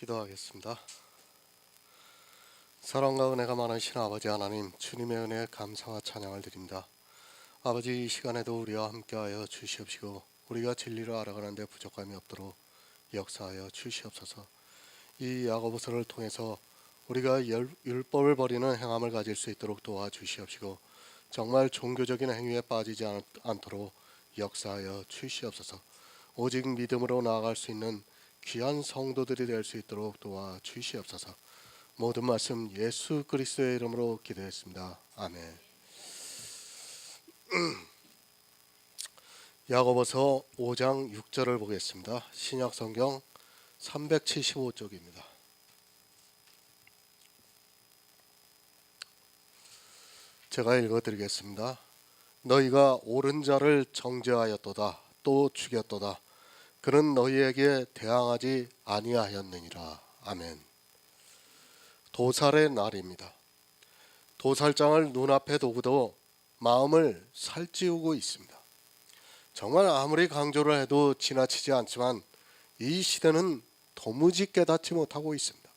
기도하겠습니다. 사랑과 은혜가 많으신 아버지 하나님, 주님의 은혜에 감사와 찬양을 드립니다. 아버지, 이 시간에도 우리와 함께하여 주시옵시고 우리가 진리를 알아가는 데 부족함이 없도록 역사하여 주시옵소서. 이 야고보서를 통해서 우리가 율법을 버리는 행함을 가질 수 있도록 도와주시옵시고 정말 종교적인 행위에 빠지지 않도록 역사하여 주시옵소서. 오직 믿음으로 나아갈 수 있는 귀한 성도들이 될 수 있도록 도와주시옵소서. 모든 말씀 예수 그리스도의 이름으로 기도했습니다. 아멘. 야고보서 5장 6절을 보겠습니다. 신약 성경 375쪽입니다. 제가 읽어드리겠습니다. 너희가 옳은 자를 정죄하였도다, 또 죽였도다. 그는 너희에게 대항하지 아니하였느니라. 아멘. 도살의 날입니다. 도살장을 눈앞에 두고도 마음을 살찌우고 있습니다. 정말 아무리 강조를 해도 지나치지 않지만 이 시대는 도무지 깨닫지 못하고 있습니다.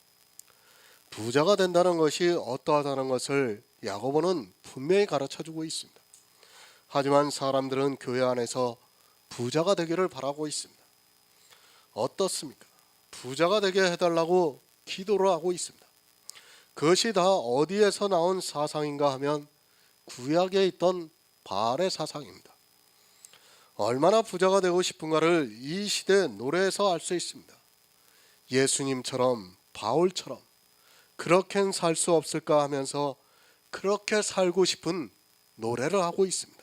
부자가 된다는 것이 어떠하다는 것을 야고보는 분명히 가르쳐주고 있습니다. 하지만 사람들은 교회 안에서 부자가 되기를 바라고 있습니다. 어떻습니까? 부자가 되게 해달라고 기도를 하고 있습니다. 그것이 다 어디에서 나온 사상인가 하면 구약에 있던 바알의 사상입니다. 얼마나 부자가 되고 싶은가를 이 시대 노래에서 알 수 있습니다. 예수님처럼, 바울처럼 그렇게는 살 수 없을까 하면서 그렇게 살고 싶은 노래를 하고 있습니다.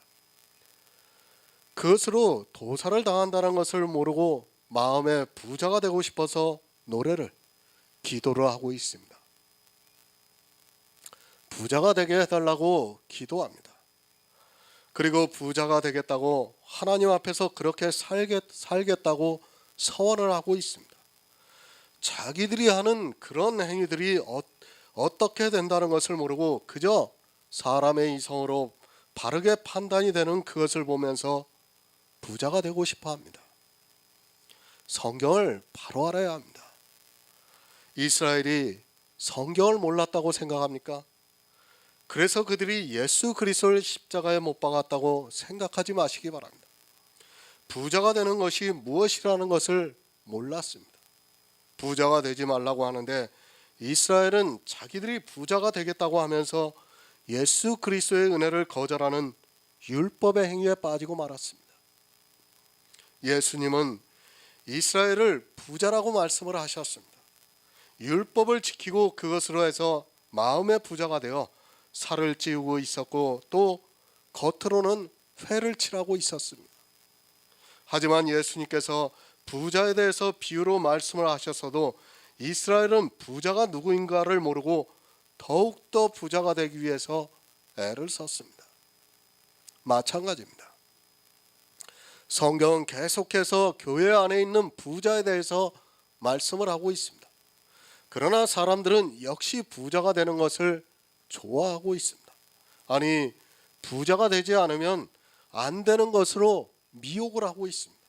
그것으로 도살을 당한다는 것을 모르고 마음에 부자가 되고 싶어서 노래를, 기도를 하고 있습니다. 부자가 되게 해달라고 기도합니다. 그리고 부자가 되겠다고 하나님 앞에서 그렇게 살겠다고 서원을 하고 있습니다. 자기들이 하는 그런 행위들이 어떻게 된다는 것을 모르고 그저 사람의 이성으로 바르게 판단이 되는 그것을 보면서 부자가 되고 싶어 합니다. 성경을 바로 알아야 합니다. 이스라엘이 성경을 몰랐다고 생각합니까? 그래서 그들이 예수 그리스도를 십자가에 못 박았다고 생각하지 마시기 바랍니다. 부자가 되는 것이 무엇이라는 것을 몰랐습니다. 부자가 되지 말라고 하는데 이스라엘은 자기들이 부자가 되겠다고 하면서 예수 그리스도의 은혜를 거절하는 율법의 행위에 빠지고 말았습니다. 예수님은 이스라엘을 부자라고 말씀을 하셨습니다. 율법을 지키고 그것으로 해서 마음의 부자가 되어 살을 찌우고 있었고 또 겉으로는 회를 칠하고 있었습니다. 하지만 예수님께서 부자에 대해서 비유로 말씀을 하셨어도 이스라엘은 부자가 누구인가를 모르고 더욱더 부자가 되기 위해서 애를 썼습니다. 마찬가지입니다. 성경은 계속해서 교회 안에 있는 부자에 대해서 말씀을 하고 있습니다. 그러나 사람들은 역시 부자가 되는 것을 좋아하고 있습니다. 아니, 부자가 되지 않으면 안 되는 것으로 미혹을 하고 있습니다.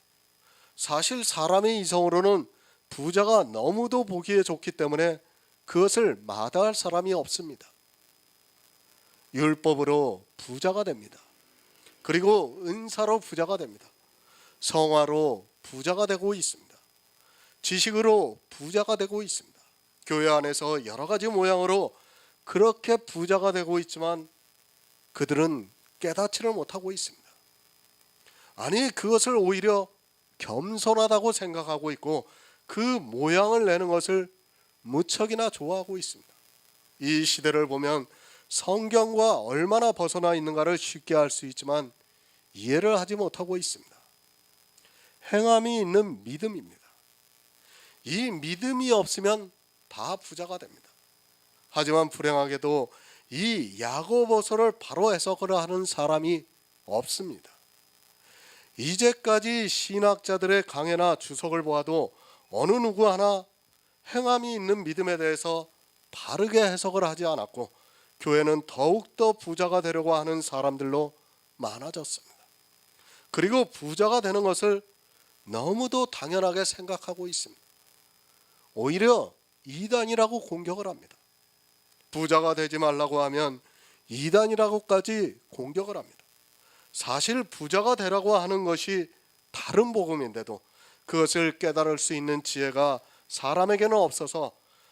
사실 사람의 이성으로는 부자가 너무도 보기에 좋기 때문에 그것을 마다할 사람이 없습니다. 율법으로 부자가 됩니다. 그리고 은사로 부자가 됩니다. 성화로 부자가 되고 있습니다. 지식으로 부자가 되고 있습니다. 교회 안에서 여러 가지 모양으로 그렇게 부자가 되고 있지만 그들은 깨닫지를 못하고 있습니다. 아니, 그것을 오히려 겸손하다고 생각하고 있고 그 모양을 내는 것을 무척이나 좋아하고 있습니다. 이 시대를 보면 성경과 얼마나 벗어나 있는가를 쉽게 알 수 있지만 이해를 하지 못하고 있습니다. 행함이 있는 믿음입니다. 이 믿음이 없으면 다 부자가 됩니다. 하지만 불행하게도 이 야고보서를 바로 해석을 하는 사람이 없습니다. 이제까지 신학자들의 강해나 주석을 보아도 어느 누구 하나 행함이 있는 믿음에 대해서 바르게 해석을 하지 않았고 교회는 더욱더 부자가 되려고 하는 사람들로 많아졌습니다. 그리고 부자가 되는 것을 너무도 당연하게 생각하고 있습니다. 오히려 이단이라고 공격을 합니다. 부자가 되지 말라고 하면 이단이라고까지 공격을 합니다. 사실 부자가 되라고 하는 것이 다른 복음인데도 그것을 깨달을 수 있는 지혜가 사람에게는 없어서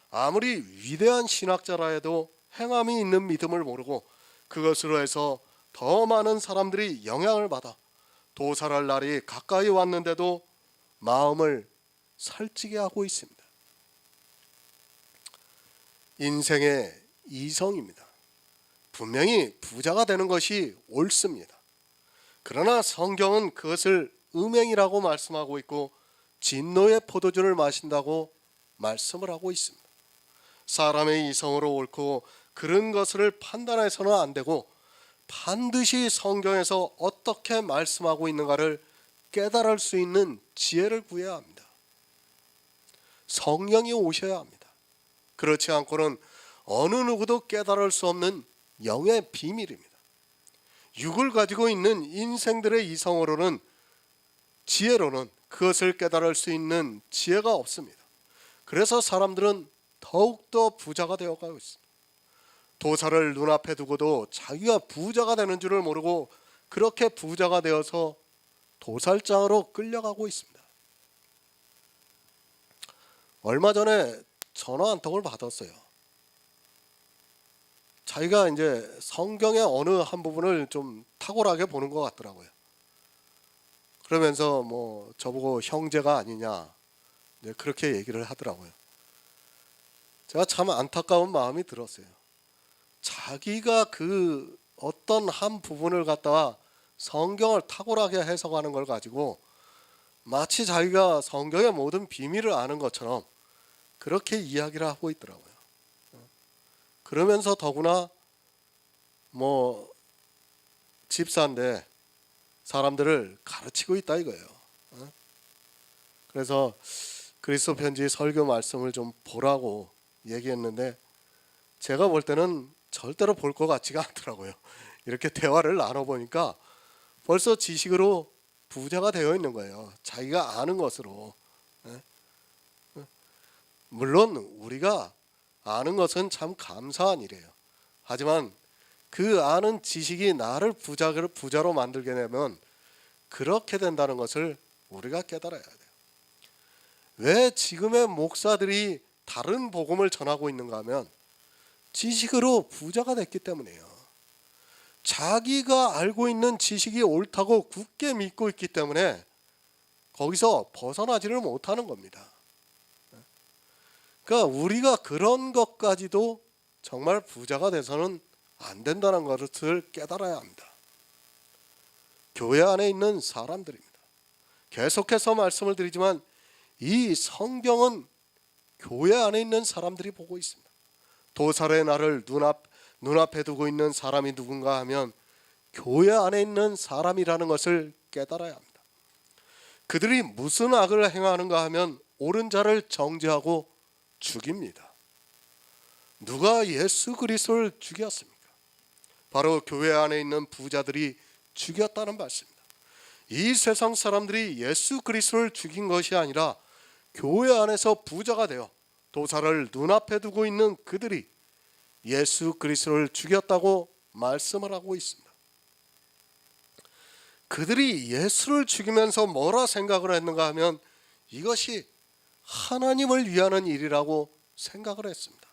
아무리 위대한 신학자라 해도 행함이 있는 믿음을 모르고 그것으로 해서 더 많은 사람들이 영향을 받아 도살할 날이 가까이 왔는데도 마음을 살찌게 하고 있습니다. 인생의 이성입니다. 분명히 부자가 되는 것이 옳습니다. 그러나 성경은 그것을 음행이라고 말씀하고 있고 진노의 포도주를 마신다고 말씀을 하고 있습니다. 사람의 이성으로 옳고 그런 것을 판단해서는 안 되고 반드시 성경에서 어떻게 말씀하고 있는가를 깨달을 수 있는 지혜를 구해야 합니다. 성령이 오셔야 합니다. 그렇지 않고는 어느 누구도 깨달을 수 없는 영의 비밀입니다. 육을 가지고 있는 인생들의 이성으로는 지혜로는 그것을 깨달을 수 있는 지혜가 없습니다. 그래서 사람들은 더욱더 부자가 되어가고 있습니다. 도살을 눈앞에 두고도 자기가 부자가 되는 줄을 모르고 그렇게 부자가 되어서 도살장으로 끌려가고 있습니다. 얼마 전에 전화 한 통을 받았어요. 자기가 이제 성경의 어느 한 부분을 좀 탁월하게 보는 것 같더라고요. 그러면서 뭐 저보고 형제가 아니냐 그렇게 얘기를 하더라고요. 제가 참 안타까운 마음이 들었어요. 자기가 그 어떤 한 부분을 갖다가 성경을 탁월하게 해석하는 걸 가지고 마치 자기가 성경의 모든 비밀을 아는 것처럼 그렇게 이야기를 하고 있더라고요. 그러면서 더구나 뭐 집사인데 사람들을 가르치고 있다 이거예요. 그래서 그리스도 편지 설교 말씀을 좀 보라고 얘기했는데 제가 볼 때는 절대로 볼 것 같지가 않더라고요. 이렇게 대화를 나눠보니까 벌써 지식으로 부자가 되어 있는 거예요. 자기가 아는 것으로. 물론 우리가 아는 것은 참 감사한 일이에요. 하지만 그 아는 지식이 나를 부자로 만들게 되면 그렇게 된다는 것을 우리가 깨달아야 돼요. 왜 지금의 목사들이 다른 복음을 전하고 있는가 하면 지식으로 부자가 됐기 때문이에요. 자기가 알고 있는 지식이 옳다고 굳게 믿고 있기 때문에 거기서 벗어나지를 못하는 겁니다. 그러니까 우리가 그런 것까지도 정말 부자가 돼서는 안 된다는 것을 깨달아야 합니다. 교회 안에 있는 사람들입니다. 계속해서 말씀을 드리지만 이 성경은 교회 안에 있는 사람들이 보고 있습니다. 도살의 날을 눈앞에 두고 있는 사람이 누군가 하면 교회 안에 있는 사람이라는 것을 깨달아야 합니다. 그들이 무슨 악을 행하는가 하면 옳은 자를 정죄하고 죽입니다. 누가 예수 그리스도를 죽였습니까? 바로 교회 안에 있는 부자들이 죽였다는 말씀입니다. 이 세상 사람들이 예수 그리스도를 죽인 것이 아니라 교회 안에서 부자가 되어 도살을 눈앞에 두고 있는 그들이 예수 그리스도를 죽였다고 말씀을 하고 있습니다. 그들이 예수를 죽이면서 뭐라 생각을 했는가 하면 이것이 하나님을 위하는 일이라고 생각을 했습니다.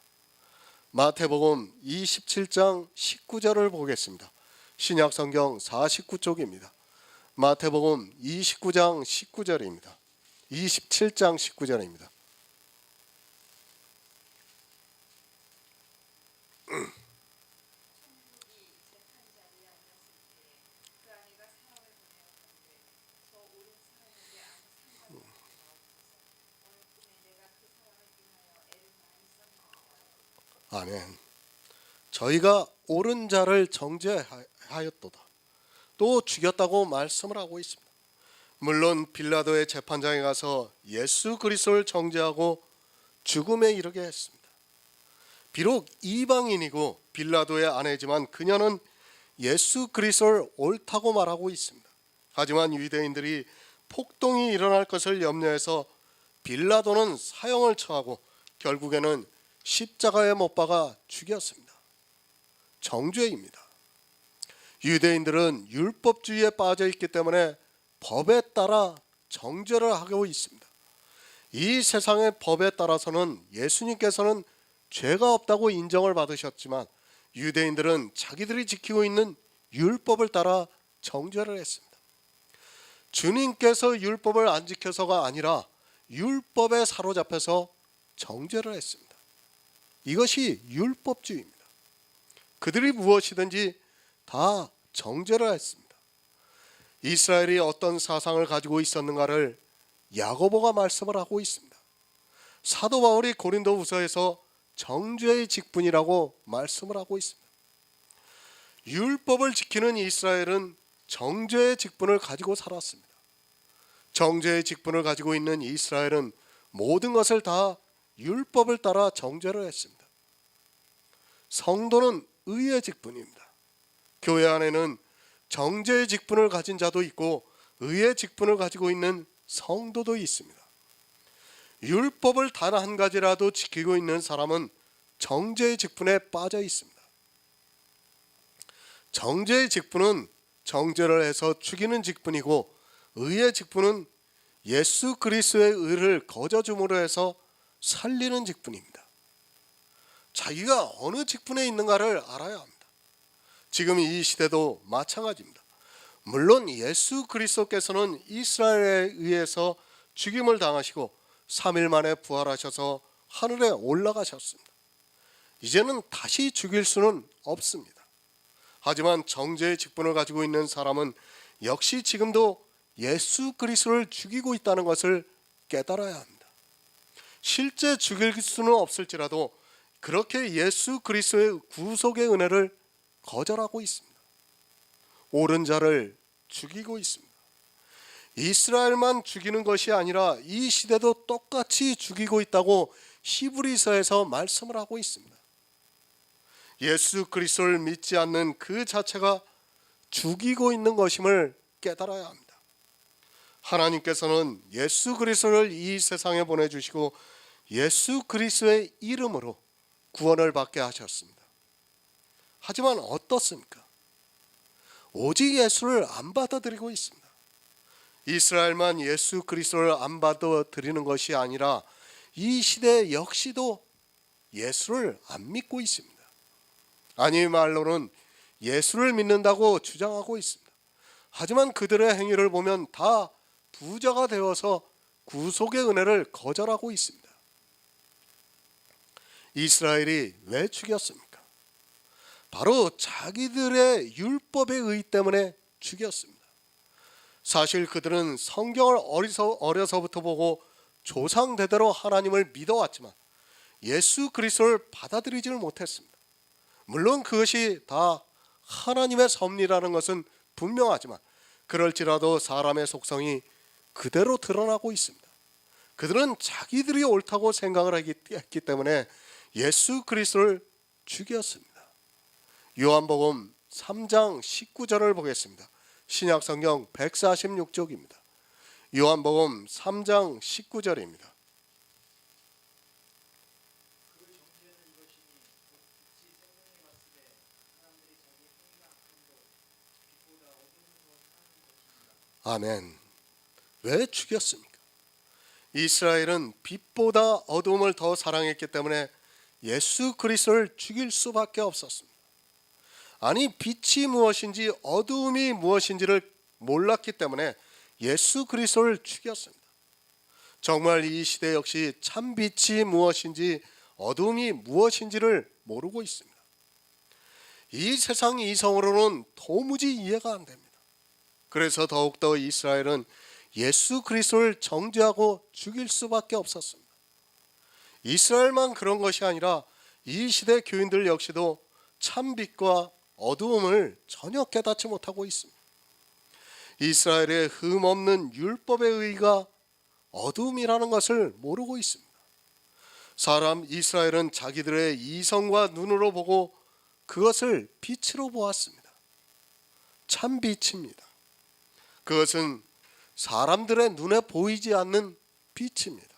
마태복음 27장 19절을 보겠습니다. 신약성경 49쪽입니다. 마태복음 29장 19절입니다. 27장 19절입니다. 아멘. 저희가 옳은 자를 정죄하였도다. 또 죽였다고 말씀을 하고 있습니다. 물론 빌라도의 재판장에 가서 예수 그리스도를 정죄하고 죽음에 이르게 했습니다. 비록 이방인이고 빌라도의 아내지만 그녀는 예수 그리스도를 옳다고 말하고 있습니다. 하지만 유대인들이 폭동이 일어날 것을 염려해서 빌라도는 사형을 처하고 결국에는 십자가에 못 박아 죽였습니다. 정죄입니다. 유대인들은 율법주의에 빠져 있기 때문에 법에 따라 정죄를 하고 있습니다. 이 세상의 법에 따라서는 예수님께서는 죄가 없다고 인정을 받으셨지만 유대인들은 자기들이 지키고 있는 율법을 따라 정죄를 했습니다. 주님께서 율법을 안 지켜서가 아니라 율법에 사로잡혀서 정죄를 했습니다. 이것이 율법주의입니다. 그들이 무엇이든지 다 정죄를 했습니다. 이스라엘이 어떤 사상을 가지고 있었는가를 야고보가 말씀을 하고 있습니다. 사도 바울이 고린도후서에서 정죄의 직분이라고 말씀을 하고 있습니다. 율법을 지키는 이스라엘은 정죄의 직분을 가지고 살았습니다. 정죄의 직분을 가지고 있는 이스라엘은 모든 것을 다 율법을 따라 정죄를 했습니다. 성도는 의의 직분입니다. 교회 안에는 정죄의 직분을 가진 자도 있고 의의 직분을 가지고 있는 성도도 있습니다. 율법을 단 한 가지라도 지키고 있는 사람은 정죄의 직분에 빠져 있습니다. 정죄의 직분은 정죄를 해서 죽이는 직분이고 의의 직분은 예수 그리스도의 의를 거저줌으로 해서 살리는 직분입니다. 자기가 어느 직분에 있는가를 알아야 합니다. 지금 이 시대도 마찬가지입니다. 물론 예수 그리스도께서는 이스라엘에 의해서 죽임을 당하시고 3일 만에 부활하셔서 하늘에 올라가셨습니다. 이제는 다시 죽일 수는 없습니다. 하지만 정죄의 직분을 가지고 있는 사람은 역시 지금도 예수 그리스도를 죽이고 있다는 것을 깨달아야 합니다. 실제 죽일 수는 없을지라도 그렇게 예수 그리스도의 구속의 은혜를 거절하고 있습니다. 옳은 자를 죽이고 있습니다. 이스라엘만 죽이는 것이 아니라 이 시대도 똑같이 죽이고 있다고 히브리서에서 말씀을 하고 있습니다. 예수 그리스도를 믿지 않는 그 자체가 죽이고 있는 것임을 깨달아야 합니다. 하나님께서는 예수 그리스도를 이 세상에 보내주시고 예수 그리스도의 이름으로 구원을 받게 하셨습니다. 하지만 어떻습니까? 오직 예수를 안 받아들이고 있습니다. 이스라엘만 예수 그리스도를 안 받아들이는 것이 아니라 이 시대 역시도 예수를 안 믿고 있습니다. 아니 말로는 예수를 믿는다고 주장하고 있습니다. 하지만 그들의 행위를 보면 다 부자가 되어서 구속의 은혜를 거절하고 있습니다. 이스라엘이 왜 죽였습니까? 바로 자기들의 율법의 의 때문에 죽였습니다. 사실 그들은 성경을 어려서부터 보고 조상대대로 하나님을 믿어왔지만 예수 그리스도를 받아들이지를 못했습니다. 물론 그것이 다 하나님의 섭리라는 것은 분명하지만 그럴지라도 사람의 속성이 그대로 드러나고 있습니다. 그들은 자기들이 옳다고 생각을 했기 때문에 예수 그리스도를 죽였습니다. 요한복음 3장 19절을 보겠습니다. 신약성경 146쪽입니다. 요한복음 3장 19절입니다. 아멘. 왜 죽였습니까? 이스라엘은 빛보다 어둠을 더 사랑했기 때문에 예수 그리스도를 죽일 수밖에 없었습니다. 아니 빛이 무엇인지 어두움이 무엇인지를 몰랐기 때문에 예수 그리스도를 죽였습니다. 정말 이 시대 역시 참 빛이 무엇인지 어두움이 무엇인지를 모르고 있습니다. 이 세상 이성으로는 도무지 이해가 안 됩니다. 그래서 더욱더 이스라엘은 예수 그리스도를 정죄하고 죽일 수밖에 없었습니다. 이스라엘만 그런 것이 아니라 이 시대 교인들 역시도 참 빛과 어두움을 전혀 깨닫지 못하고 있습니다. 이스라엘의 흠없는 율법의 의가 어두움이라는 것을 모르고 있습니다. 이스라엘은 자기들의 이성과 눈으로 보고 그것을 빛으로 보았습니다. 참 빛입니다. 그것은 사람들의 눈에 보이지 않는 빛입니다.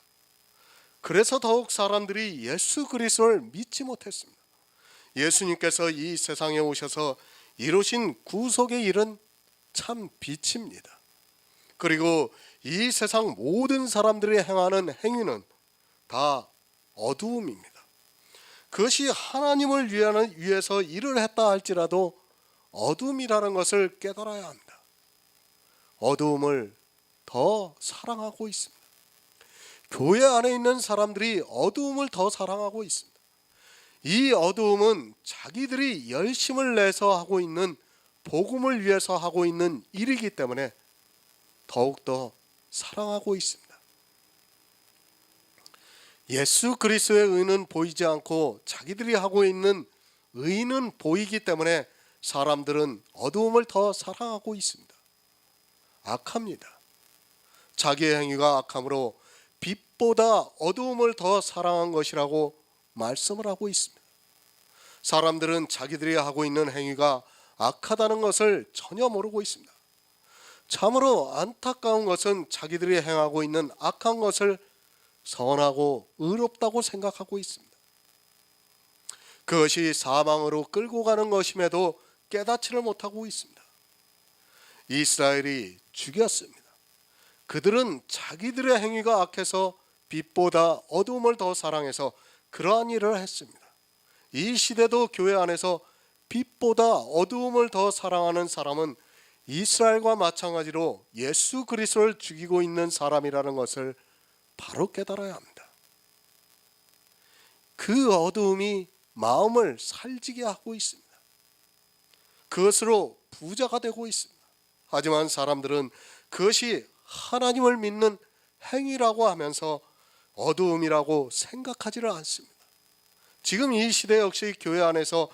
그래서 더욱 사람들이 예수 그리스도를 믿지 못했습니다. 예수님께서 이 세상에 오셔서 이루신 구속의 일은 참 빛입니다. 그리고 이 세상 모든 사람들이 행하는 행위는 다 어두움입니다. 그것이 하나님을 위해서 일을 했다 할지라도 어둠이라는 것을 깨달아야 합니다. 어두움을 더 사랑하고 있습니다. 교회 안에 있는 사람들이 어두움을 더 사랑하고 있습니다. 이 어두움은 자기들이 열심을 내서 하고 있는 복음을 위해서 하고 있는 일이기 때문에 더욱더 사랑하고 있습니다. 예수 그리스도의 의는 보이지 않고 자기들이 하고 있는 의는 보이기 때문에 사람들은 어두움을 더 사랑하고 있습니다. 악합니다. 자기의 행위가 악함으로 빛보다 어두움을 더 사랑한 것이라고 말씀을 하고 있습니다. 사람들은 자기들이 하고 있는 행위가 악하다는 것을 전혀 모르고 있습니다. 참으로 안타까운 것은 자기들이 행하고 있는 악한 것을 선하고 의롭다고 생각하고 있습니다. 그것이 사망으로 끌고 가는 것임에도 깨닫지를 못하고 있습니다. 이스라엘이 죽였습니다. 그들은 자기들의 행위가 악해서 빛보다 어두움을 더 사랑해서 그러한 일을 했습니다. 이 시대도 교회 안에서 빛보다 어두움을 더 사랑하는 사람은 이스라엘과 마찬가지로 예수 그리스도를 죽이고 있는 사람이라는 것을 바로 깨달아야 합니다. 그 어두움이 마음을 살지게 하고 있습니다. 그것으로 부자가 되고 있습니다. 하지만 사람들은 그것이 하나님을 믿는 행위라고 하면서 어두움이라고 생각하지를 않습니다. 지금 이 시대 역시 교회 안에서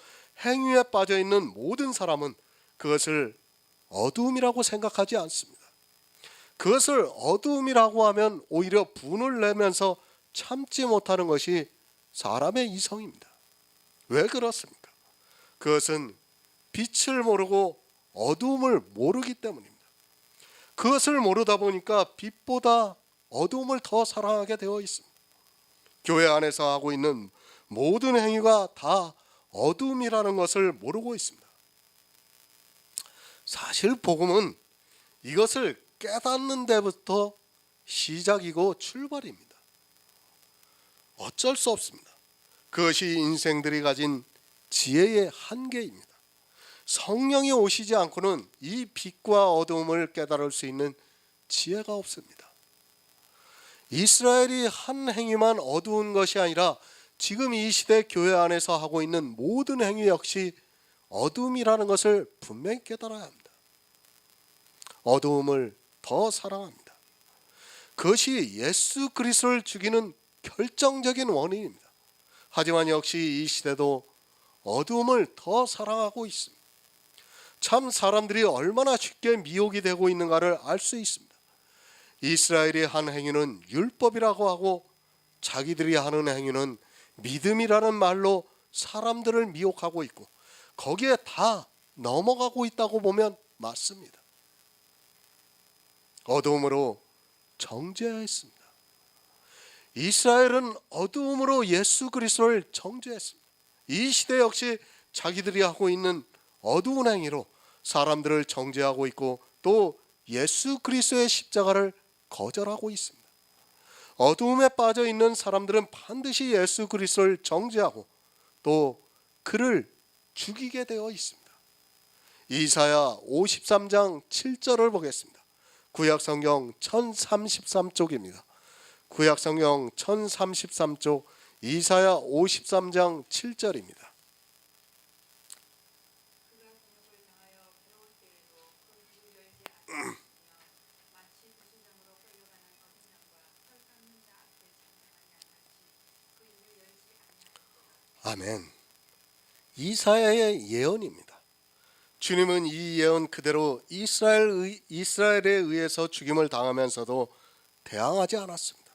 행위에 빠져 있는 모든 사람은 그것을 어두움이라고 생각하지 않습니다. 그것을 어두움이라고 하면 오히려 분을 내면서 참지 못하는 것이 사람의 이성입니다. 왜 그렇습니까? 그것은 빛을 모르고 어두움을 모르기 때문입니다. 그것을 모르다 보니까 빛보다 어두움을 더 사랑하게 되어 있습니다. 교회 안에서 하고 있는 모든 행위가 다 어두움이라는 것을 모르고 있습니다. 사실 복음은 이것을 깨닫는 데부터 시작이고 출발입니다. 어쩔 수 없습니다. 그것이 인생들이 가진 지혜의 한계입니다. 성령이 오시지 않고는 이 빛과 어두움을 깨달을 수 있는 지혜가 없습니다. 이스라엘이 한 행위만 어두운 것이 아니라 지금 이 시대 교회 안에서 하고 있는 모든 행위 역시 어두움이라는 것을 분명히 깨달아야 합니다. 어두움을 더 사랑합니다. 그것이 예수 그리스도를 죽이는 결정적인 원인입니다. 하지만 역시 이 시대도 어두움을 더 사랑하고 있습니다. 참 사람들이 얼마나 쉽게 미혹이 되고 있는가를 알 수 있습니다. 이스라엘이 한 행위는 율법이라고 하고 자기들이 하는 행위는 믿음이라는 말로 사람들을 미혹하고 있고 거기에 다 넘어가고 있다고 보면 맞습니다. 어두움으로 정죄했습니다. 이스라엘은 어두움으로 예수 그리스도를 정죄했습니다. 이 시대 역시 자기들이 하고 있는 어두운 행위로 사람들을 정죄하고 있고 또 예수 그리스도의 십자가를 거절하고 있습니다. 어두움에 빠져 있는 사람들은 반드시 예수 그리스도를 정죄하고 또 그를 죽이게 되어 있습니다. 이사야 53장 7절을 보겠습니다. 구약성경 1033쪽입니다. 구약성경 1033쪽 이사야 53장 7절입니다. 아멘. 이사야의 예언입니다. 주님은 이 예언 그대로 이스라엘에 의해서 죽임을 당하면서도 대항하지 않았습니다.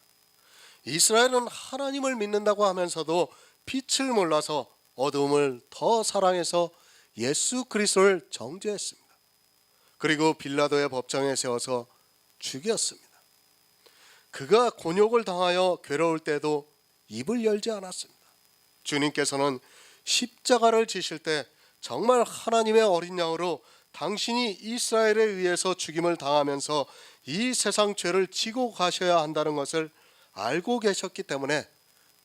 이스라엘은 하나님을 믿는다고 하면서도 빛을 몰라서 어두움을 더 사랑해서 예수 그리스도를 정죄했습니다. 그리고 빌라도의 법정에 세워서 죽였습니다. 그가 곤욕을 당하여 괴로울 때도 입을 열지 않았습니다. 주님께서는 십자가를 지실 때 정말 하나님의 어린 양으로 당신이 이스라엘에 의해서 죽임을 당하면서 이 세상 죄를 지고 가셔야 한다는 것을 알고 계셨기 때문에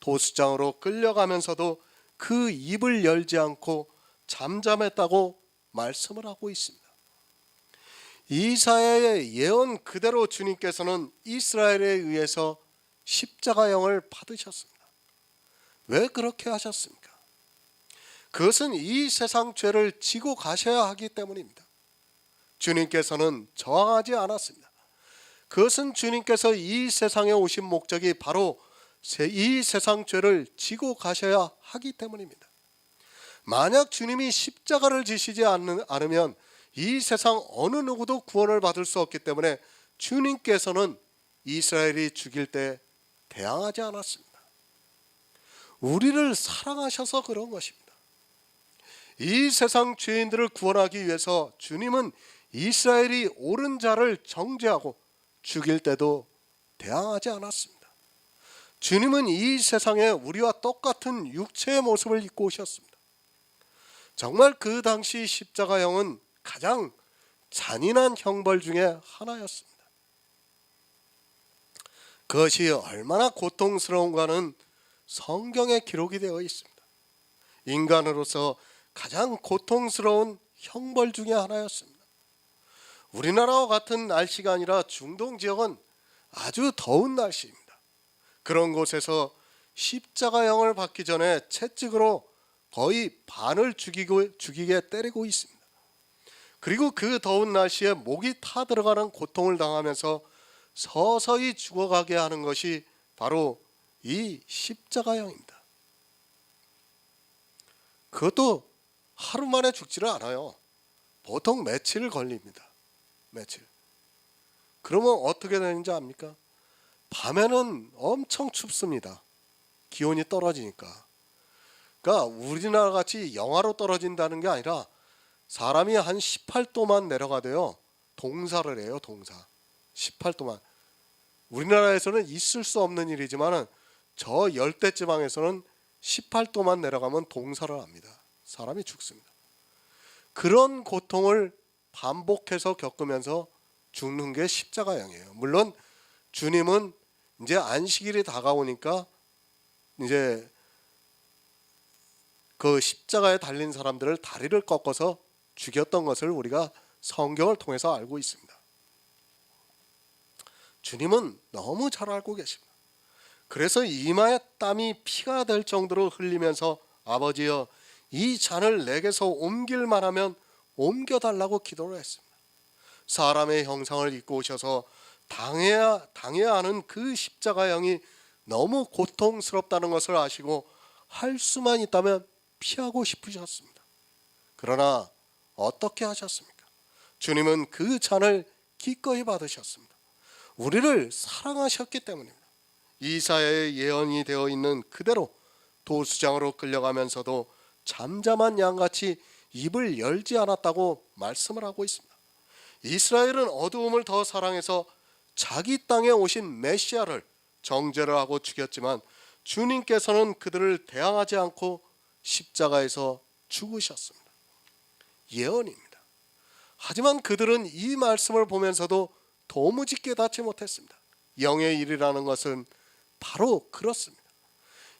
도수장으로 끌려가면서도 그 입을 열지 않고 잠잠했다고 말씀을 하고 있습니다. 이사야의 예언 그대로 주님께서는 이스라엘에 의해서 십자가형을 받으셨습니다. 왜 그렇게 하셨습니까? 그것은 이 세상 죄를 지고 가셔야 하기 때문입니다. 주님께서는 저항하지 않았습니다. 그것은 주님께서 이 세상에 오신 목적이 바로 이 세상 죄를 지고 가셔야 하기 때문입니다. 만약 주님이 십자가를 지시지 않으면 이 세상 어느 누구도 구원을 받을 수 없기 때문에 주님께서는 이스라엘이 죽일 때 대항하지 않았습니다. 우리를 사랑하셔서 그런 것입니다. 이 세상 죄인들을 구원하기 위해서 주님은 이스라엘이 옳은 자를 정죄하고 죽일 때도 대항하지 않았습니다. 주님은 이 세상에 우리와 똑같은 육체의 모습을 입고 오셨습니다. 정말 그 당시 십자가형은 가장 잔인한 형벌 중에 하나였습니다. 그것이 얼마나 고통스러운가는 성경에 기록이 되어 있습니다. 인간으로서 가장 고통스러운 형벌 중에 하나였습니다. 우리나라와 같은 날씨가 아니라 중동 지역은 아주 더운 날씨입니다. 그런 곳에서 십자가형을 받기 전에 채찍으로 거의 반을 죽이게 때리고 있습니다. 그리고 그 더운 날씨에 목이 타 들어가는 고통을 당하면서 서서히 죽어가게 하는 것이 바로 이 십자가형입니다. 그것도 하루 만에 죽지를 않아요. 보통 며칠 걸립니다. 며칠. 그러면 어떻게 되는지 압니까? 밤에는 엄청 춥습니다. 기온이 떨어지니까. 그러니까 우리나라 같이 영하로 떨어진다는 게 아니라 사람이 한 18도만 내려가도요 동사를 해요. 동사. 18도만. 우리나라에서는 있을 수 없는 일이지만 저 열대지방에서는 18도만 내려가면 동사를 합니다. 사람이 죽습니다. 그런 고통을 반복해서 겪으면서 죽는 게 십자가형이에요. 물론 주님은 이제 안식일이 다가오니까 이제 그 십자가에 달린 사람들을 다리를 꺾어서 죽였던 것을 우리가 성경을 통해서 알고 있습니다. 주님은 너무 잘 알고 계십니다. 그래서 이마에 땀이 피가 될 정도로 흘리면서 아버지여 이 잔을 내게서 옮길 만하면 옮겨달라고 기도를 했습니다. 사람의 형상을 입고 오셔서 당해야 하는 그 십자가형이 너무 고통스럽다는 것을 아시고 할 수만 있다면 피하고 싶으셨습니다. 그러나 어떻게 하셨습니까? 주님은 그 잔을 기꺼이 받으셨습니다. 우리를 사랑하셨기 때문입니다. 이사야의 예언이 되어 있는 그대로 도수장으로 끌려가면서도 잠잠한 양같이 입을 열지 않았다고 말씀을 하고 있습니다. 이스라엘은 어두움을 더 사랑해서 자기 땅에 오신 메시아를 정죄를 하고 죽였지만 주님께서는 그들을 대항하지 않고 십자가에서 죽으셨습니다. 예언입니다. 하지만 그들은 이 말씀을 보면서도 도무지 깨닫지 못했습니다. 영의 일이라는 것은 바로 그렇습니다.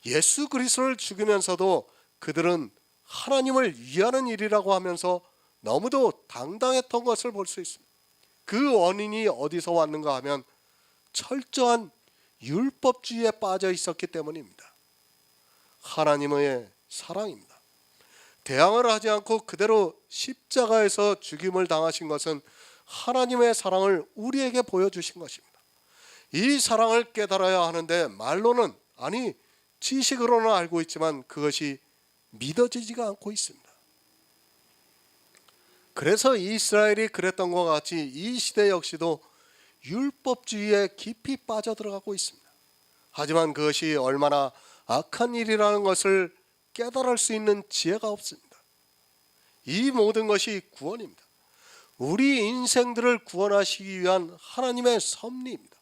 예수 그리스도를 죽이면서도 그들은 하나님을 위하는 일이라고 하면서 너무도 당당했던 것을 볼 수 있습니다. 그 원인이 어디서 왔는가 하면 철저한 율법주의에 빠져 있었기 때문입니다. 하나님의 사랑입니다. 대항을 하지 않고 그대로 십자가에서 죽임을 당하신 것은 하나님의 사랑을 우리에게 보여주신 것입니다. 이 사랑을 깨달아야 하는데 말로는 아니 지식으로는 알고 있지만 그것이 믿어지지가 않고 있습니다. 그래서 이스라엘이 그랬던 것 같이 이 시대 역시도 율법주의에 깊이 빠져들어가고 있습니다. 하지만 그것이 얼마나 악한 일이라는 것을 깨달을 수 있는 지혜가 없습니다. 이 모든 것이 구원입니다. 우리 인생들을 구원하시기 위한 하나님의 섭리입니다.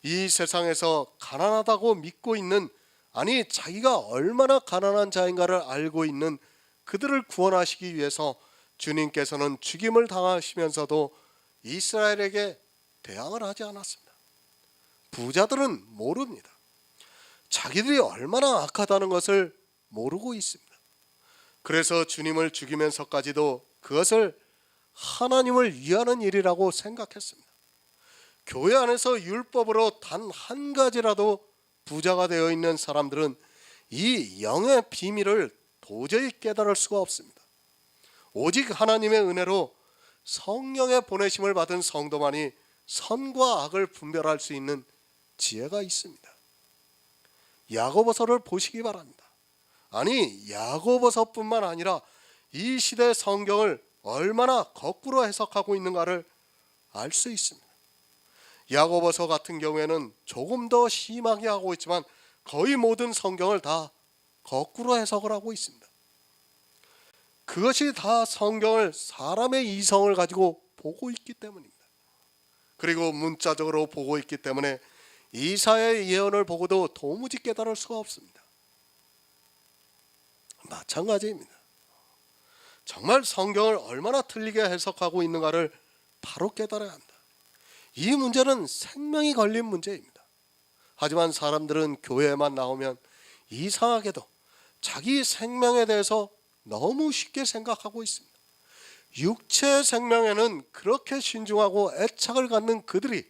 이 세상에서 가난하다고 믿고 있는 아니 자기가 얼마나 가난한 자인가를 알고 있는 그들을 구원하시기 위해서 주님께서는 죽임을 당하시면서도 이스라엘에게 대항을 하지 않았습니다. 부자들은 모릅니다. 자기들이 얼마나 악하다는 것을 모르고 있습니다. 그래서 주님을 죽이면서까지도 그것을 하나님을 위하는 일이라고 생각했습니다. 교회 안에서 율법으로 단 한 가지라도 부자가 되어 있는 사람들은 이 영의 비밀을 도저히 깨달을 수가 없습니다. 오직 하나님의 은혜로 성령의 보내심을 받은 성도만이 선과 악을 분별할 수 있는 지혜가 있습니다. 야고보서를 보시기 바랍니다. 아니 야고보서뿐만 아니라 이 시대 성경을 얼마나 거꾸로 해석하고 있는가를 알 수 있습니다. 야고보서 같은 경우에는 조금 더 심하게 하고 있지만 거의 모든 성경을 다 거꾸로 해석을 하고 있습니다. 그것이 다 성경을 사람의 이성을 가지고 보고 있기 때문입니다. 그리고 문자적으로 보고 있기 때문에 이사야의 예언을 보고도 도무지 깨달을 수가 없습니다. 마찬가지입니다. 정말 성경을 얼마나 틀리게 해석하고 있는가를 바로 깨달아야 한다. 이 문제는 생명이 걸린 문제입니다. 하지만 사람들은 교회에만 나오면 이상하게도 자기 생명에 대해서 너무 쉽게 생각하고 있습니다. 육체의 생명에는 그렇게 신중하고 애착을 갖는 그들이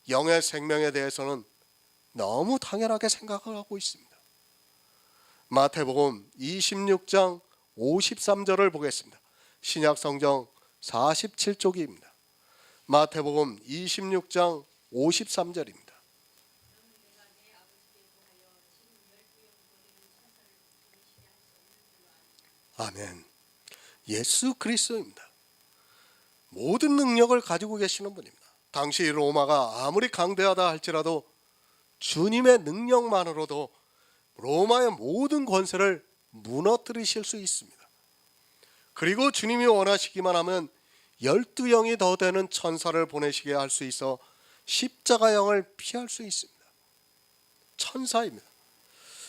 영의 생명에 대해서는 너무 당연하게 생각을 하고 있습니다. 마태복음 26장 53절을 보겠습니다. 신약성경 47쪽입니다. 마태복음 26장 53절입니다. 아멘. 예수 그리스도입니다. 모든 능력을 가지고 계시는 분입니다. 당시 로마가 아무리 강대하다 할지라도 주님의 능력만으로도 로마의 모든 권세를 무너뜨리실 수 있습니다. 그리고 주님이 원하시기만 하면 12영이 더 되는 천사를 보내시게 할 수 있어 십자가형을 피할 수 있습니다. 천사입니다.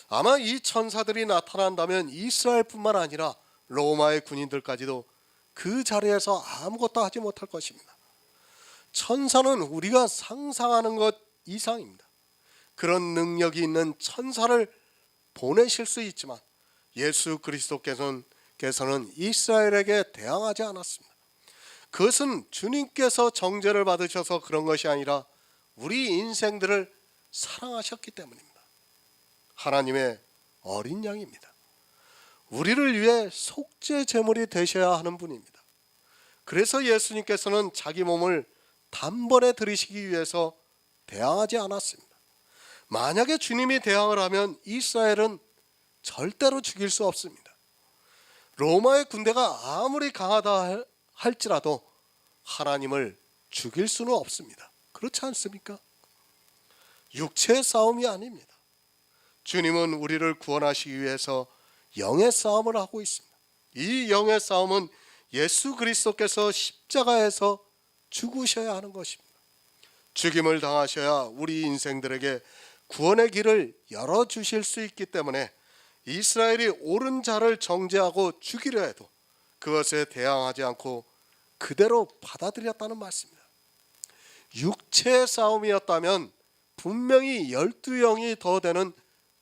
아마 이 천사들이 나타난다면 이스라엘뿐만 아니라 로마의 군인들까지도 그 자리에서 아무것도 하지 못할 것입니다. 천사는 우리가 상상하는 것 이상입니다. 그런 능력이 있는 천사를 보내실 수 있지만 예수 그리스도께서는 이스라엘에게 대항하지 않았습니다. 그것은 주님께서 정죄를 받으셔서 그런 것이 아니라 우리 인생들을 사랑하셨기 때문입니다. 하나님의 어린 양입니다. 우리를 위해 속죄 제물이 되셔야 하는 분입니다. 그래서 예수님께서는 자기 몸을 단번에 들이시기 위해서 대항하지 않았습니다. 만약에 주님이 대항을 하면 이스라엘은 절대로 죽일 수 없습니다. 로마의 군대가 아무리 강하다 할지라도 하나님을 죽일 수는 없습니다. 그렇지 않습니까? 육체의 싸움이 아닙니다. 주님은 우리를 구원하시기 위해서 영의 싸움을 하고 있습니다. 이 영의 싸움은 예수 그리스도께서 십자가에서 죽으셔야 하는 것입니다. 죽임을 당하셔야 우리 인생들에게 구원의 길을 열어주실 수 있기 때문에 이스라엘이 옳은 자를 정죄하고 죽이려 해도 그것에 대항하지 않고 그대로 받아들였다는 말씀입니다. 육체의 싸움이었다면 분명히 12영이 더 되는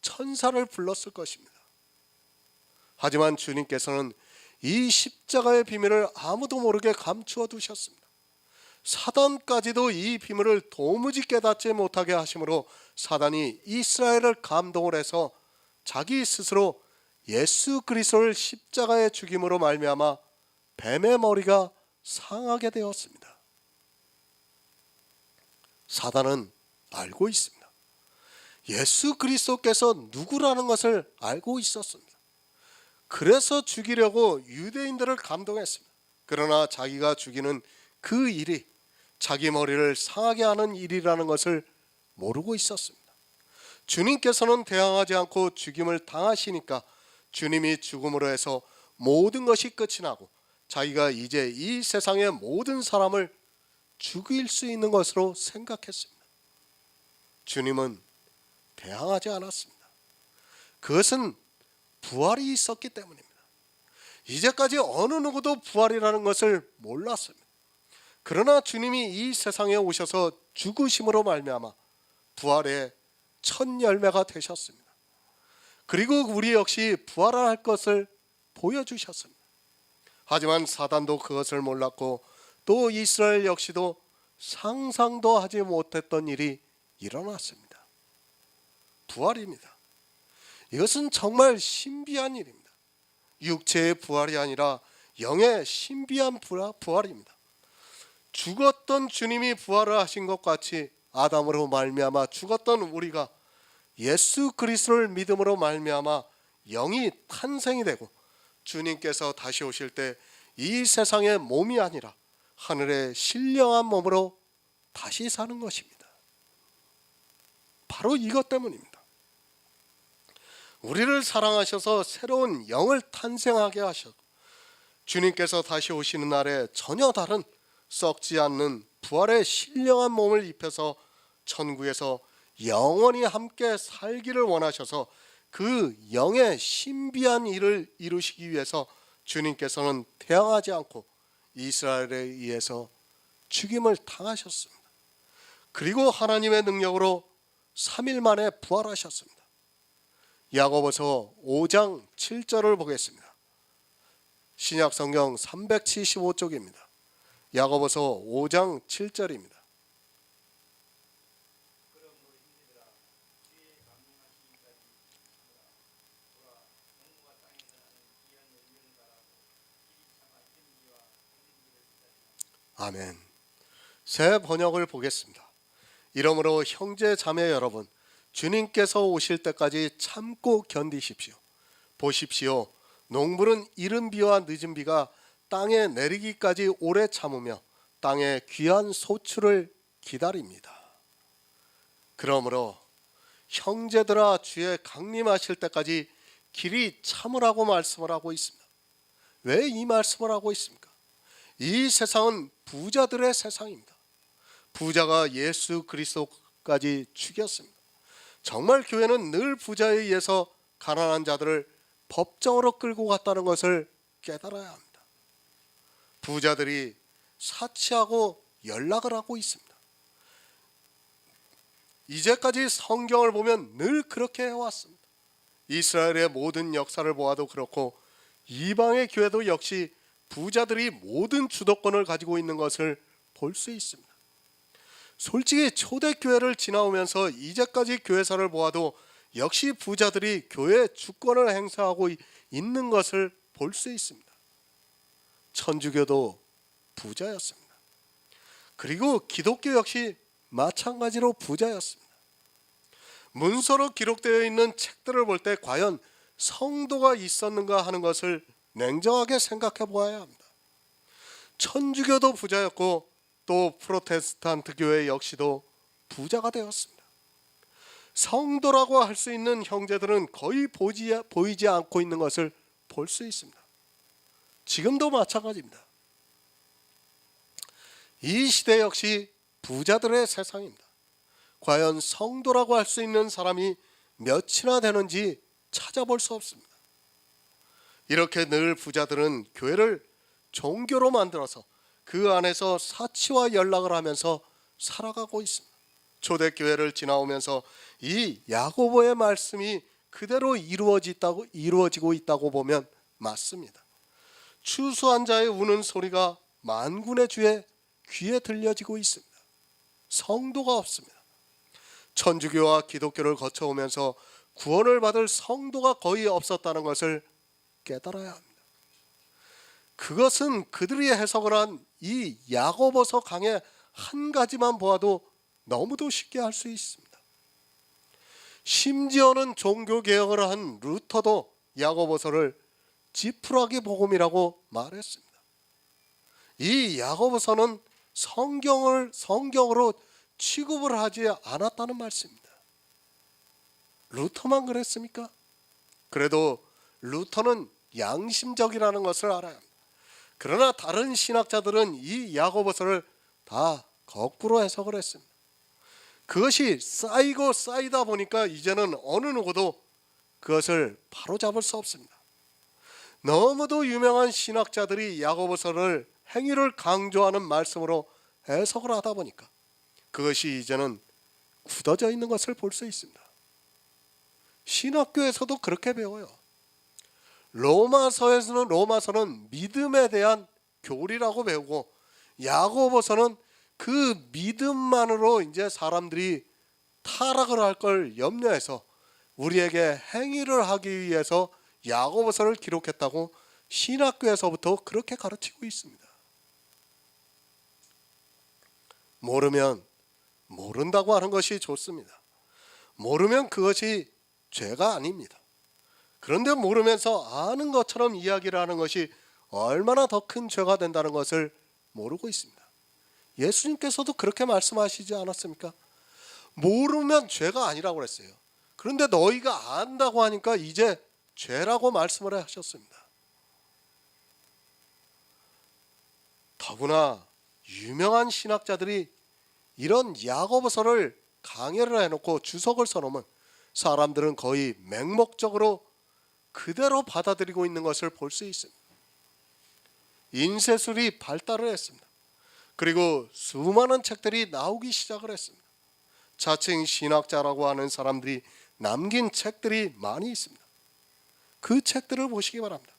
천사를 불렀을 것입니다. 하지만 주님께서는 이 십자가의 비밀을 아무도 모르게 감추어 두셨습니다. 사단까지도 이 비밀을 도무지 깨닫지 못하게 하심으로 사단이 이스라엘을 감동을 해서 자기 스스로 예수 그리스도를 십자가에 죽임으로 말미암아 뱀의 머리가 상하게 되었습니다. 사단은 알고 있습니다. 예수 그리스도께서 누구라는 것을 알고 있었습니다. 그래서 죽이려고 유대인들을 감동했습니다. 그러나 자기가 죽이는 그 일이 자기 머리를 상하게 하는 일이라는 것을 모르고 있었습니다. 주님께서는 대항하지 않고 죽임을 당하시니까 주님이 죽음으로 해서 모든 것이 끝이 나고 자기가 이제 이 세상의 모든 사람을 죽일 수 있는 것으로 생각했습니다. 주님은 대항하지 않았습니다. 그것은 부활이 있었기 때문입니다. 이제까지 어느 누구도 부활이라는 것을 몰랐습니다. 그러나 주님이 이 세상에 오셔서 죽으심으로 말미암아 부활의 첫 열매가 되셨습니다. 그리고 우리 역시 부활할 것을 보여주셨습니다. 하지만 사단도 그것을 몰랐고 또 이스라엘 역시도 상상도 하지 못했던 일이 일어났습니다. 부활입니다. 이것은 정말 신비한 일입니다. 육체의 부활이 아니라 영의 신비한 부활입니다. 죽었던 주님이 부활을 하신 것 같이 아담으로 말미암아 죽었던 우리가 예수 그리스도를 믿음으로 말미암아 영이 탄생이 되고 주님께서 다시 오실 때 이 세상의 몸이 아니라 하늘의 신령한 몸으로 다시 사는 것입니다. 바로 이것 때문입니다. 우리를 사랑하셔서 새로운 영을 탄생하게 하셨고 주님께서 다시 오시는 날에 전혀 다른 썩지 않는 부활의 신령한 몸을 입혀서 천국에서 영원히 함께 살기를 원하셔서 그 영의 신비한 일을 이루시기 위해서 주님께서는 태어나지 않고 이스라엘에 의해서 죽임을 당하셨습니다. 그리고 하나님의 능력으로 3일 만에 부활하셨습니다. 야고보서 5장 7절을 보겠습니다. 신약성경 375쪽입니다. 야고보서 5장 7절입니다. 아멘. 새 번역을 보겠습니다. 이러므로 형제 자매 여러분, 주님께서 오실 때까지 참고 견디십시오. 보십시오. 농부는 이른 비와 늦은 비가 땅에 내리기까지 오래 참으며 땅의 귀한 소출을 기다립니다. 그러므로 형제들아, 주의 강림하실 때까지 길이 참으라고 말씀을 하고 있습니다. 왜 이 말씀을 하고 있습니까? 이 세상은 부자들의 세상입니다. 부자가 예수 그리스도까지 죽였습니다. 정말 교회는 늘 부자에 의해서 가난한 자들을 법정으로 끌고 갔다는 것을 깨달아야 합니다. 부자들이 사치하고 연락을 하고 있습니다. 이제까지 성경을 보면 늘 그렇게 해왔습니다. 이스라엘의 모든 역사를 보아도 그렇고 이방의 교회도 역시 부자들이 모든 주도권을 가지고 있는 것을 볼 수 있습니다. 솔직히 초대교회를 지나오면서 이제까지 교회사를 보아도 역시 부자들이 교회 주권을 행사하고 있는 것을 볼 수 있습니다. 천주교도 부자였습니다. 그리고 기독교 역시 마찬가지로 부자였습니다. 문서로 기록되어 있는 책들을 볼 때 과연 성도가 있었는가 하는 것을 냉정하게 생각해 보아야 합니다. 천주교도 부자였고 또 프로테스탄트 교회 역시도 부자가 되었습니다. 성도라고 할 수 있는 형제들은 거의 보이지 않고 있는 것을 볼 수 있습니다. 지금도 마찬가지입니다. 이 시대 역시 부자들의 세상입니다. 과연 성도라고 할 수 있는 사람이 몇이나 되는지 찾아볼 수 없습니다. 이렇게 늘 부자들은 교회를 종교로 만들어서 그 안에서 사치와 연락을 하면서 살아가고 있습니다. 초대교회를 지나오면서 이 야고보의 말씀이 그대로 이루어지고 있다고 보면 맞습니다. 추수한 자의 우는 소리가 만군의 주의 귀에 들려지고 있습니다. 성도가 없습니다. 천주교와 기독교를 거쳐오면서 구원을 받을 성도가 거의 없었다는 것을 깨달아야 합니다. 그것은 그들이 해석을 한 이 야고보서 강의 한 가지만 보아도 너무도 쉽게 할 수 있습니다. 심지어는 종교개혁을 한 루터도 야고보서를 지푸라기 복음이라고 말했습니다. 이 야고보서는 성경으로 취급을 하지 않았다는 말씀입니다. 루터만 그랬습니까? 그래도 루터는 양심적이라는 것을 알아야 합니다. 그러나 다른 신학자들은 이 야고보서를 다 거꾸로 해석을 했습니다. 그것이 쌓이고 쌓이다 보니까 이제는 어느 누구도 그것을 바로잡을 수 없습니다. 너무도 유명한 신학자들이 야고보서를 행위를 강조하는 말씀으로 해석을 하다 보니까 그것이 이제는 굳어져 있는 것을 볼 수 있습니다. 신학교에서도 그렇게 배워요. 로마서는 믿음에 대한 교리라고 배우고, 야고보서는 그 믿음만으로 이제 사람들이 타락을 할 걸 염려해서 우리에게 행위를 하기 위해서 야고보서를 기록했다고 신학교에서부터 그렇게 가르치고 있습니다. 모르면 모른다고 하는 것이 좋습니다. 모르면 그것이 죄가 아닙니다. 그런데 모르면서 아는 것처럼 이야기를 하는 것이 얼마나 더 큰 죄가 된다는 것을 모르고 있습니다. 예수님께서도 그렇게 말씀하시지 않았습니까? 모르면 죄가 아니라고 그랬어요. 그런데 너희가 안다고 하니까 이제 죄라고 말씀을 하셨습니다. 더구나 유명한 신학자들이 이런 야고보서를 강해를 해놓고 주석을 써놓으면 사람들은 거의 맹목적으로 그대로 받아들이고 있는 것을 볼 수 있습니다. 인쇄술이 발달을 했습니다. 그리고 수많은 책들이 나오기 시작을 했습니다. 자칭 신학자라고 하는 사람들이 남긴 책들이 많이 있습니다. 그 책들을 보시기 바랍니다.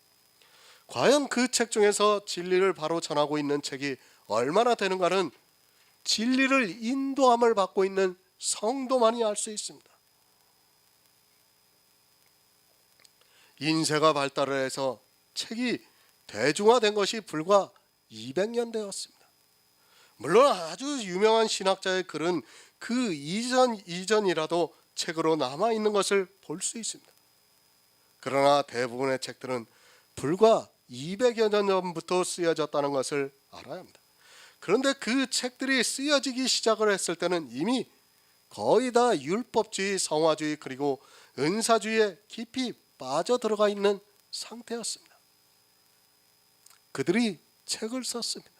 과연 그 책 중에서 진리를 바로 전하고 있는 책이 얼마나 되는가는 진리를 인도함을 받고 있는 성도만이 알 수 있습니다. 인쇄가 발달을 해서 책이 대중화된 것이 불과 200년 되었습니다. 물론 아주 유명한 신학자의 글은 그 이전이라도 책으로 남아있는 것을 볼 수 있습니다. 그러나 대부분의 책들은 불과 200여 년 전부터 쓰여졌다는 것을 알아야 합니다. 그런데 그 책들이 쓰여지기 시작을 했을 때는 이미 거의 다 율법주의, 성화주의 그리고 은사주의에 깊이 빠져들어가 있는 상태였습니다. 그들이 책을 썼습니다.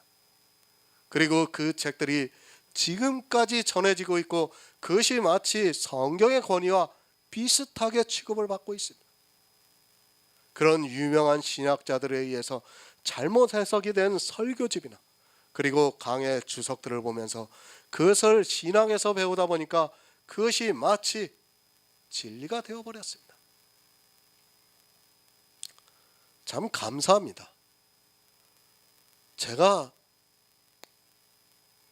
그리고 그 책들이 지금까지 전해지고 있고 그것이 마치 성경의 권위와 비슷하게 취급을 받고 있습니다. 그런 유명한 신학자들에 의해서 잘못 해석이 된 설교집이나 그리고 강의 주석들을 보면서 그것을 신앙에서 배우다 보니까 그것이 마치 진리가 되어버렸습니다. 참 감사합니다. 제가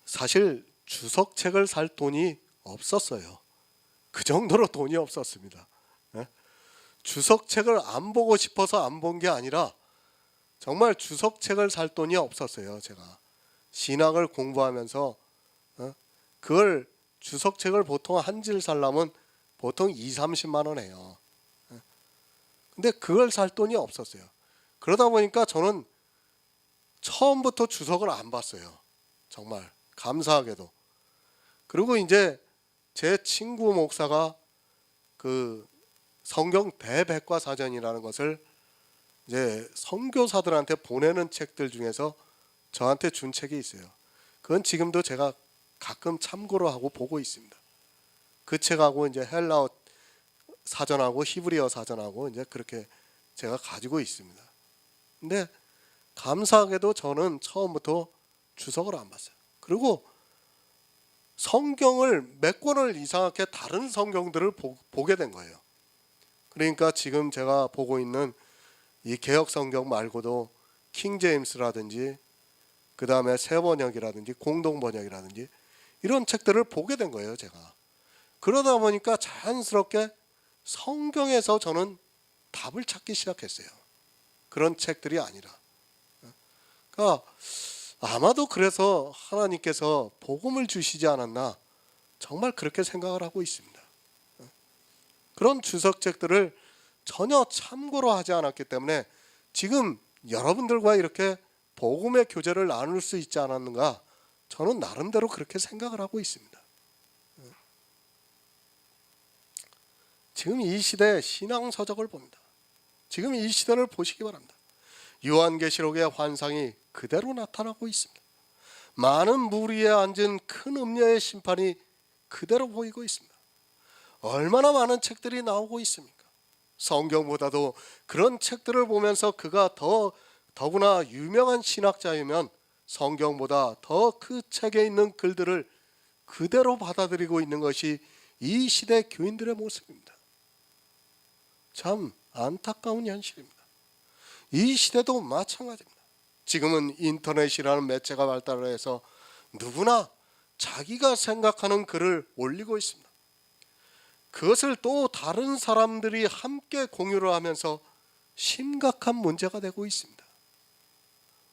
사실 주석책을 살 돈이 없었어요. 그 정도로 돈이 없었습니다. 주석책을 안 보고 싶어서 안 본 게 아니라 정말 주석책을 살 돈이 없었어요. 제가 신학을 공부하면서 그걸 주석책을 보통 한 질 살려면 보통 20-30만 원 해요. 근데 그걸 살 돈이 없었어요. 그러다 보니까 저는 처음부터 주석을 안 봤어요. 정말 감사하게도. 그리고 이제 제 친구 목사가 그 성경 대백과사전이라는 것을 이제 선교사들한테 보내는 책들 중에서 저한테 준 책이 있어요. 그건 지금도 제가 가끔 참고로 하고 보고 있습니다. 그 책하고 이제 헬라어 사전하고 히브리어 사전하고 이제 그렇게 제가 가지고 있습니다. 근데 감사하게도 저는 처음부터 주석을 안 봤어요. 그리고 성경을 몇 권을 이상하게 다른 성경들을 보게 된 거예요. 그러니까 지금 제가 보고 있는 이 개역 성경 말고도 킹 제임스라든지 그 다음에 새 번역이라든지 공동 번역이라든지 이런 책들을 보게 된 거예요. 제가 그러다 보니까 자연스럽게 성경에서 저는 답을 찾기 시작했어요. 그런 책들이 아니라. 그러니까 아마도 그래서 하나님께서 복음을 주시지 않았나 정말 그렇게 생각을 하고 있습니다. 그런 주석책들을 전혀 참고로 하지 않았기 때문에 지금 여러분들과 이렇게 복음의 교제를 나눌 수 있지 않았는가 저는 나름대로 그렇게 생각을 하고 있습니다. 지금 이 시대의 신앙서적을 봅니다. 지금 이 시대를 보시기 바랍니다. 요한계시록의 환상이 그대로 나타나고 있습니다. 많은 물 위에 앉은 큰 음녀의 심판이 그대로 보이고 있습니다. 얼마나 많은 책들이 나오고 있습니까? 성경보다도 그런 책들을 보면서 그가 더구나 유명한 신학자이면 성경보다 더 그 책에 있는 글들을 그대로 받아들이고 있는 것이 이 시대 교인들의 모습입니다. 참 안타까운 현실입니다. 이 시대도 마찬가지입니다. 지금은 인터넷이라는 매체가 발달을 해서 누구나 자기가 생각하는 글을 올리고 있습니다. 그것을 또 다른 사람들이 함께 공유를 하면서 심각한 문제가 되고 있습니다.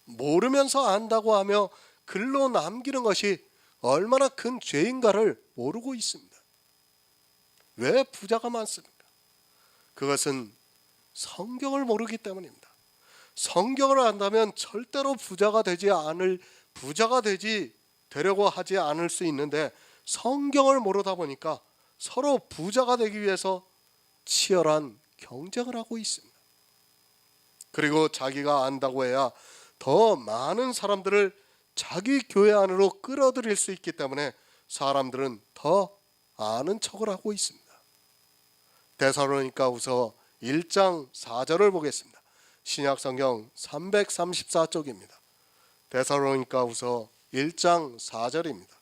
모르면서 안다고 하며 글로 남기는 것이 얼마나 큰 죄인가를 모르고 있습니다. 왜 부자가 많습니까? 그것은 성경을 모르기 때문입니다. 성경을 안다면 절대로 부자가 되려고 하지 않을 수 있는데 성경을 모르다 보니까 서로 부자가 되기 위해서 치열한 경쟁을 하고 있습니다. 그리고 자기가 안다고 해야 더 많은 사람들을 자기 교회 안으로 끌어들일 수 있기 때문에 사람들은 더 아는 척을 하고 있습니다. 데살로니가후서 1장 4절을 보겠습니다. 신약성경 334쪽입니다. 데살로니가후서 1장 4절입니다.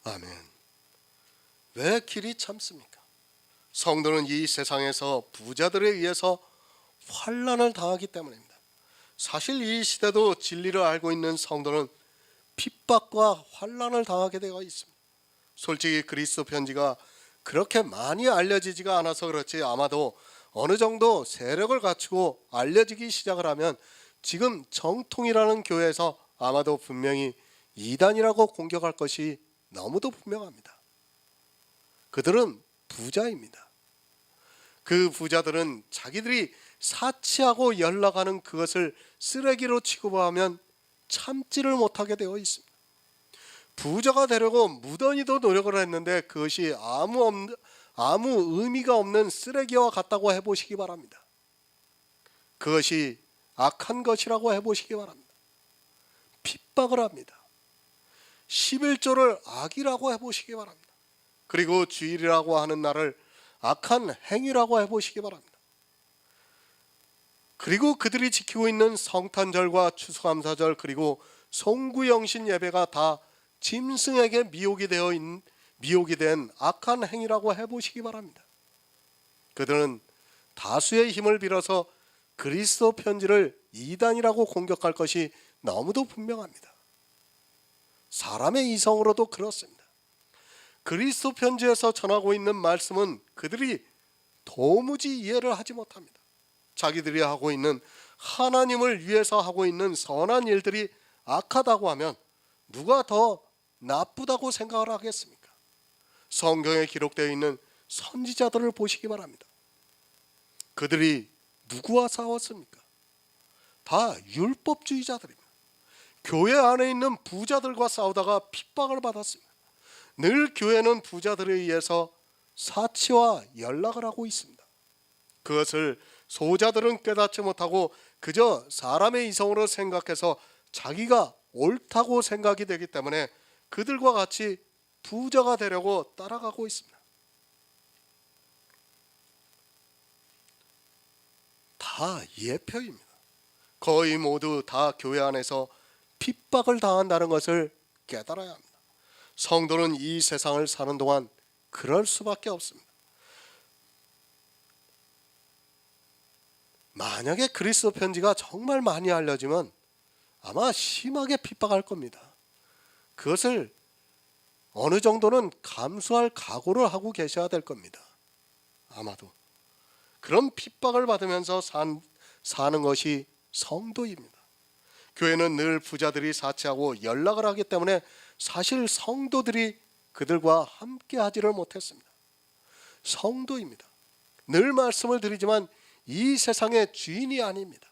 아멘. 왜 길이 참습니까? 성도는 이 세상에서 부자들에 의해서 환난을 당하기 때문입니다. 사실 이 시대도 진리를 알고 있는 성도는 핍박과 환난을 당하게 되어 있습니다. 솔직히 그리스도 편지가 그렇게 많이 알려지지가 않아서 그렇지 아마도 어느 정도 세력을 갖추고 알려지기 시작을 하면 지금 정통이라는 교회에서 아마도 분명히 이단이라고 공격할 것이 너무도 분명합니다. 그들은 부자입니다. 그 부자들은 자기들이 사치하고 연락하는 그것을 쓰레기로 취급하면 참지를 못하게 되어 있습니다. 부자가 되려고 무던히도 노력을 했는데 그것이 아무 의미가 없는 쓰레기와 같다고 해보시기 바랍니다. 그것이 악한 것이라고 해보시기 바랍니다. 핍박을 합니다. 11조를 악이라고 해보시기 바랍니다. 그리고 주일이라고 하는 날을 악한 행위라고 해보시기 바랍니다. 그리고 그들이 지키고 있는 성탄절과 추수감사절 그리고 송구영신 예배가 다 짐승에게 미혹이 된 악한 행위라고 해보시기 바랍니다. 그들은 다수의 힘을 빌어서 그리스도 편지를 이단이라고 공격할 것이 너무도 분명합니다. 사람의 이성으로도 그렇습니다. 그리스도 편지에서 전하고 있는 말씀은 그들이 도무지 이해를 하지 못합니다. 자기들이 하고 있는 하나님을 위해서 하고 있는 선한 일들이 악하다고 하면 누가 더 나쁘다고 생각을 하겠습니까? 성경에 기록되어 있는 선지자들을 보시기 바랍니다. 그들이 누구와 싸웠습니까? 다 율법주의자들입니다. 교회 안에 있는 부자들과 싸우다가 핍박을 받았습니다. 늘 교회는 부자들에 의해서 사치와 연락을 하고 있습니다. 그것을 소자들은 깨닫지 못하고 그저 사람의 이성으로 생각해서 자기가 옳다고 생각이 되기 때문에 그들과 같이 부자가 되려고 따라가고 있습니다. 다 예표입니다. 거의 모두 다 교회 안에서 핍박을 당한다는 것을 깨달아야 합니다. 성도는 이 세상을 사는 동안 그럴 수밖에 없습니다. 만약에 그리스도 편지가 정말 많이 알려지면 아마 심하게 핍박할 겁니다. 그것을 어느 정도는 감수할 각오를 하고 계셔야 될 겁니다. 아마도 그런 핍박을 받으면서 사는 것이 성도입니다. 교회는 늘 부자들이 사치하고 연락을 하기 때문에 사실 성도들이 그들과 함께 하지를 못했습니다. 성도입니다. 늘 말씀을 드리지만 이 세상의 주인이 아닙니다.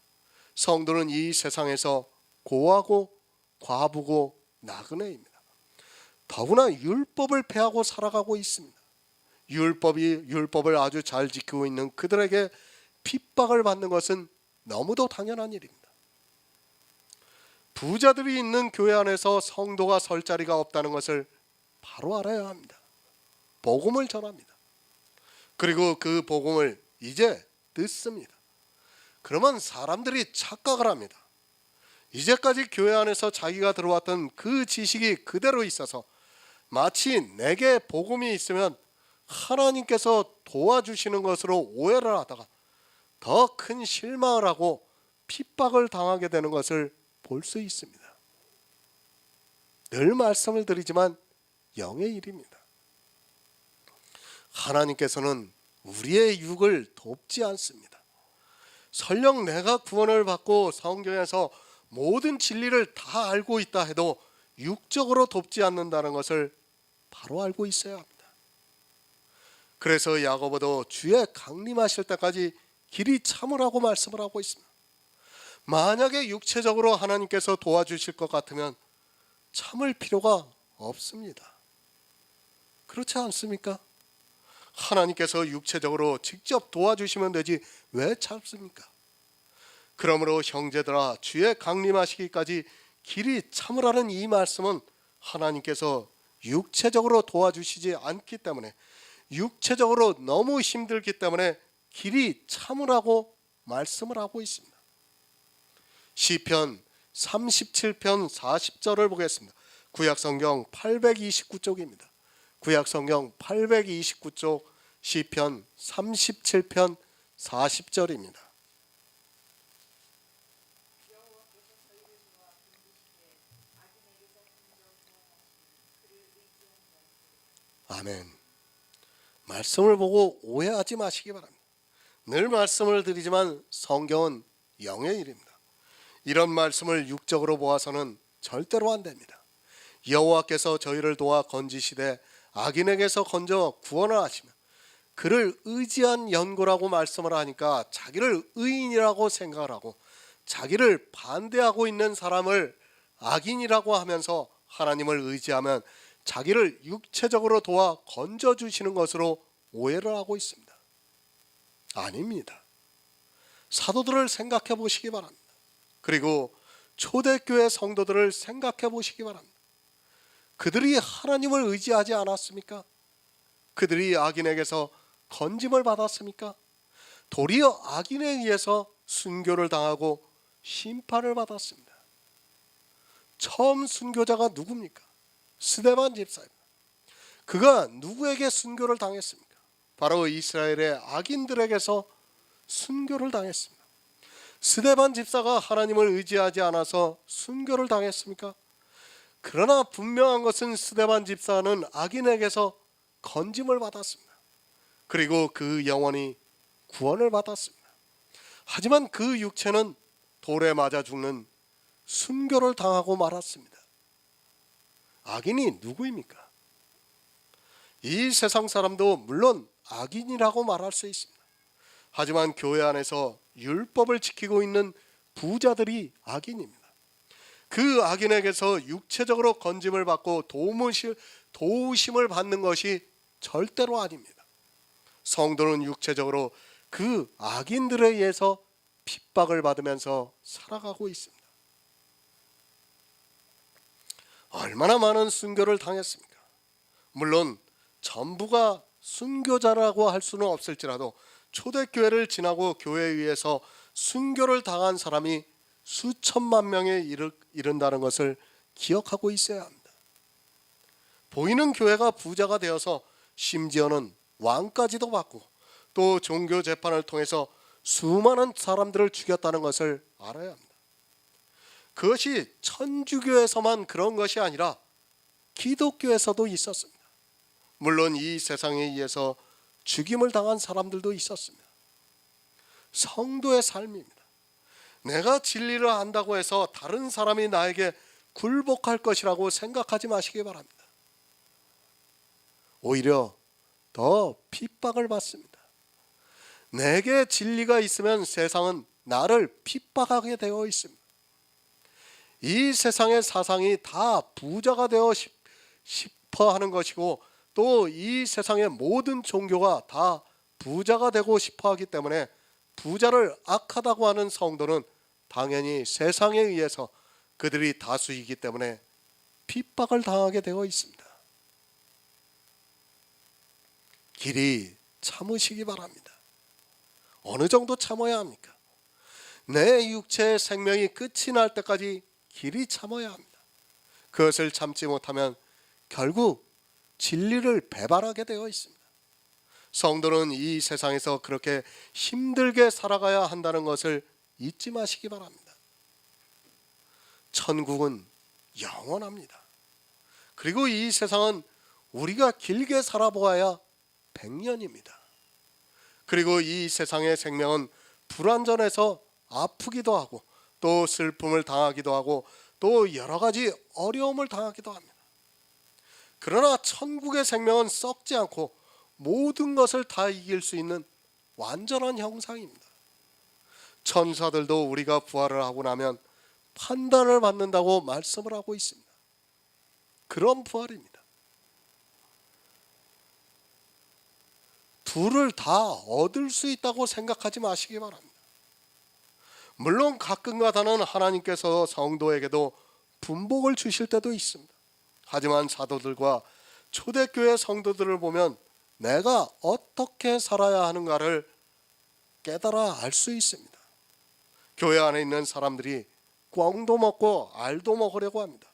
성도는 이 세상에서 고하고 과부고 나그네입니다. 더구나 율법을 폐하고 살아가고 있습니다. 율법을 아주 잘 지키고 있는 그들에게 핍박을 받는 것은 너무도 당연한 일입니다. 부자들이 있는 교회 안에서 성도가 설 자리가 없다는 것을 바로 알아야 합니다. 복음을 전합니다. 그리고 그 복음을 이제 듣습니다. 그러면 사람들이 착각을 합니다. 이제까지 교회 안에서 자기가 들어왔던 그 지식이 그대로 있어서 마치 내게 복음이 있으면 하나님께서 도와주시는 것으로 오해를 하다가 더 큰 실망을 하고 핍박을 당하게 되는 것을 볼 수 있습니다. 늘 말씀을 드리지만 영의 일입니다. 하나님께서는 우리의 육을 돕지 않습니다. 설령 내가 구원을 받고 성경에서 모든 진리를 다 알고 있다 해도 육적으로 돕지 않는다는 것을 바로 알고 있어야 합니다. 그래서 야고보도 주의 강림하실 때까지 길이 참으라고 말씀을 하고 있습니다. 만약에 육체적으로 하나님께서 도와주실 것 같으면 참을 필요가 없습니다. 그렇지 않습니까? 하나님께서 육체적으로 직접 도와주시면 되지 왜 참습니까? 그러므로 형제들아, 주의 강림하시기까지 길이 참으라는 이 말씀은 하나님께서 육체적으로 도와주시지 않기 때문에, 육체적으로 너무 힘들기 때문에 길이 참으라고 말씀을 하고 있습니다. 시편 37편 40절을 보겠습니다. 구약성경 829쪽입니다. 구약성경 829쪽 시편 37편 40절입니다. 아멘. 말씀을 보고 오해하지 마시기 바랍니다. 늘 말씀을 드리지만 성경은 영의 일입니다. 이런 말씀을 육적으로 보아서는 절대로 안 됩니다. 여호와께서 저희를 도와 건지시되 악인에게서 건져 구원을 하시며 그를 의지한 연고라고 말씀을 하니까 자기를 의인이라고 생각을 하고 자기를 반대하고 있는 사람을 악인이라고 하면서 하나님을 의지하면 자기를 육체적으로 도와 건져주시는 것으로 오해를 하고 있습니다. 아닙니다. 사도들을 생각해 보시기 바랍니다. 그리고 초대교회 성도들을 생각해 보시기 바랍니다. 그들이 하나님을 의지하지 않았습니까? 그들이 악인에게서 건짐을 받았습니까? 도리어 악인에 의해서 순교를 당하고 심판을 받았습니다. 처음 순교자가 누굽니까? 스데반 집사입니다. 그가 누구에게 순교를 당했습니까? 바로 이스라엘의 악인들에게서 순교를 당했습니다. 스데반 집사가 하나님을 의지하지 않아서 순교를 당했습니까? 그러나 분명한 것은 스데반 집사는 악인에게서 건짐을 받았습니다. 그리고 그 영혼이 구원을 받았습니다. 하지만 그 육체는 돌에 맞아 죽는 순교를 당하고 말았습니다. 악인이 누구입니까? 이 세상 사람도 물론 악인이라고 말할 수 있습니다. 하지만 교회 안에서 율법을 지키고 있는 부자들이 악인입니다. 그 악인에게서 육체적으로 건짐을 받고 도우심을 받는 것이 절대로 아닙니다. 성도는 육체적으로 그 악인들에 의해서 핍박을 받으면서 살아가고 있습니다. 얼마나 많은 순교를 당했습니까? 물론 전부가 순교자라고 할 수는 없을지라도 초대교회를 지나고 교회에 의해서 순교를 당한 사람이 수천만 명에 이른다는 것을 기억하고 있어야 합니다. 보이는 교회가 부자가 되어서 심지어는 왕까지도 받고 또 종교 재판을 통해서 수많은 사람들을 죽였다는 것을 알아야 합니다. 그것이 천주교에서만 그런 것이 아니라 기독교에서도 있었습니다. 물론 이 세상에 의해서 죽임을 당한 사람들도 있었습니다. 성도의 삶입니다. 내가 진리를 안다고 해서 다른 사람이 나에게 굴복할 것이라고 생각하지 마시기 바랍니다. 오히려 더 핍박을 받습니다. 내게 진리가 있으면 세상은 나를 핍박하게 되어 있습니다. 이 세상의 사상이 다 부자가 되어 싶어 하는 것이고 또 이 세상의 모든 종교가 다 부자가 되고 싶어 하기 때문에 부자를 악하다고 하는 성도는 당연히 세상에 의해서 그들이 다수이기 때문에 핍박을 당하게 되어 있습니다. 길이 참으시기 바랍니다. 어느 정도 참아야 합니까? 내 육체의 생명이 끝이 날 때까지 길이 참아야 합니다. 그것을 참지 못하면 결국 진리를 배반하게 되어 있습니다. 성도는 이 세상에서 그렇게 힘들게 살아가야 한다는 것을 잊지 마시기 바랍니다. 천국은 영원합니다. 그리고 이 세상은 우리가 길게 살아보아야 100년입니다. 그리고 이 세상의 생명은 불완전해서 아프기도 하고 또 슬픔을 당하기도 하고 또 여러 가지 어려움을 당하기도 합니다. 그러나 천국의 생명은 썩지 않고 모든 것을 다 이길 수 있는 완전한 형상입니다. 천사들도 우리가 부활을 하고 나면 판단을 받는다고 말씀을 하고 있습니다. 그런 부활입니다. 둘을 다 얻을 수 있다고 생각하지 마시기 바랍니다. 물론 가끔가다는 하나님께서 성도에게도 분복을 주실 때도 있습니다. 하지만 사도들과 초대교회 성도들을 보면 내가 어떻게 살아야 하는가를 깨달아 알 수 있습니다. 교회 안에 있는 사람들이 꽝도 먹고 알도 먹으려고 합니다.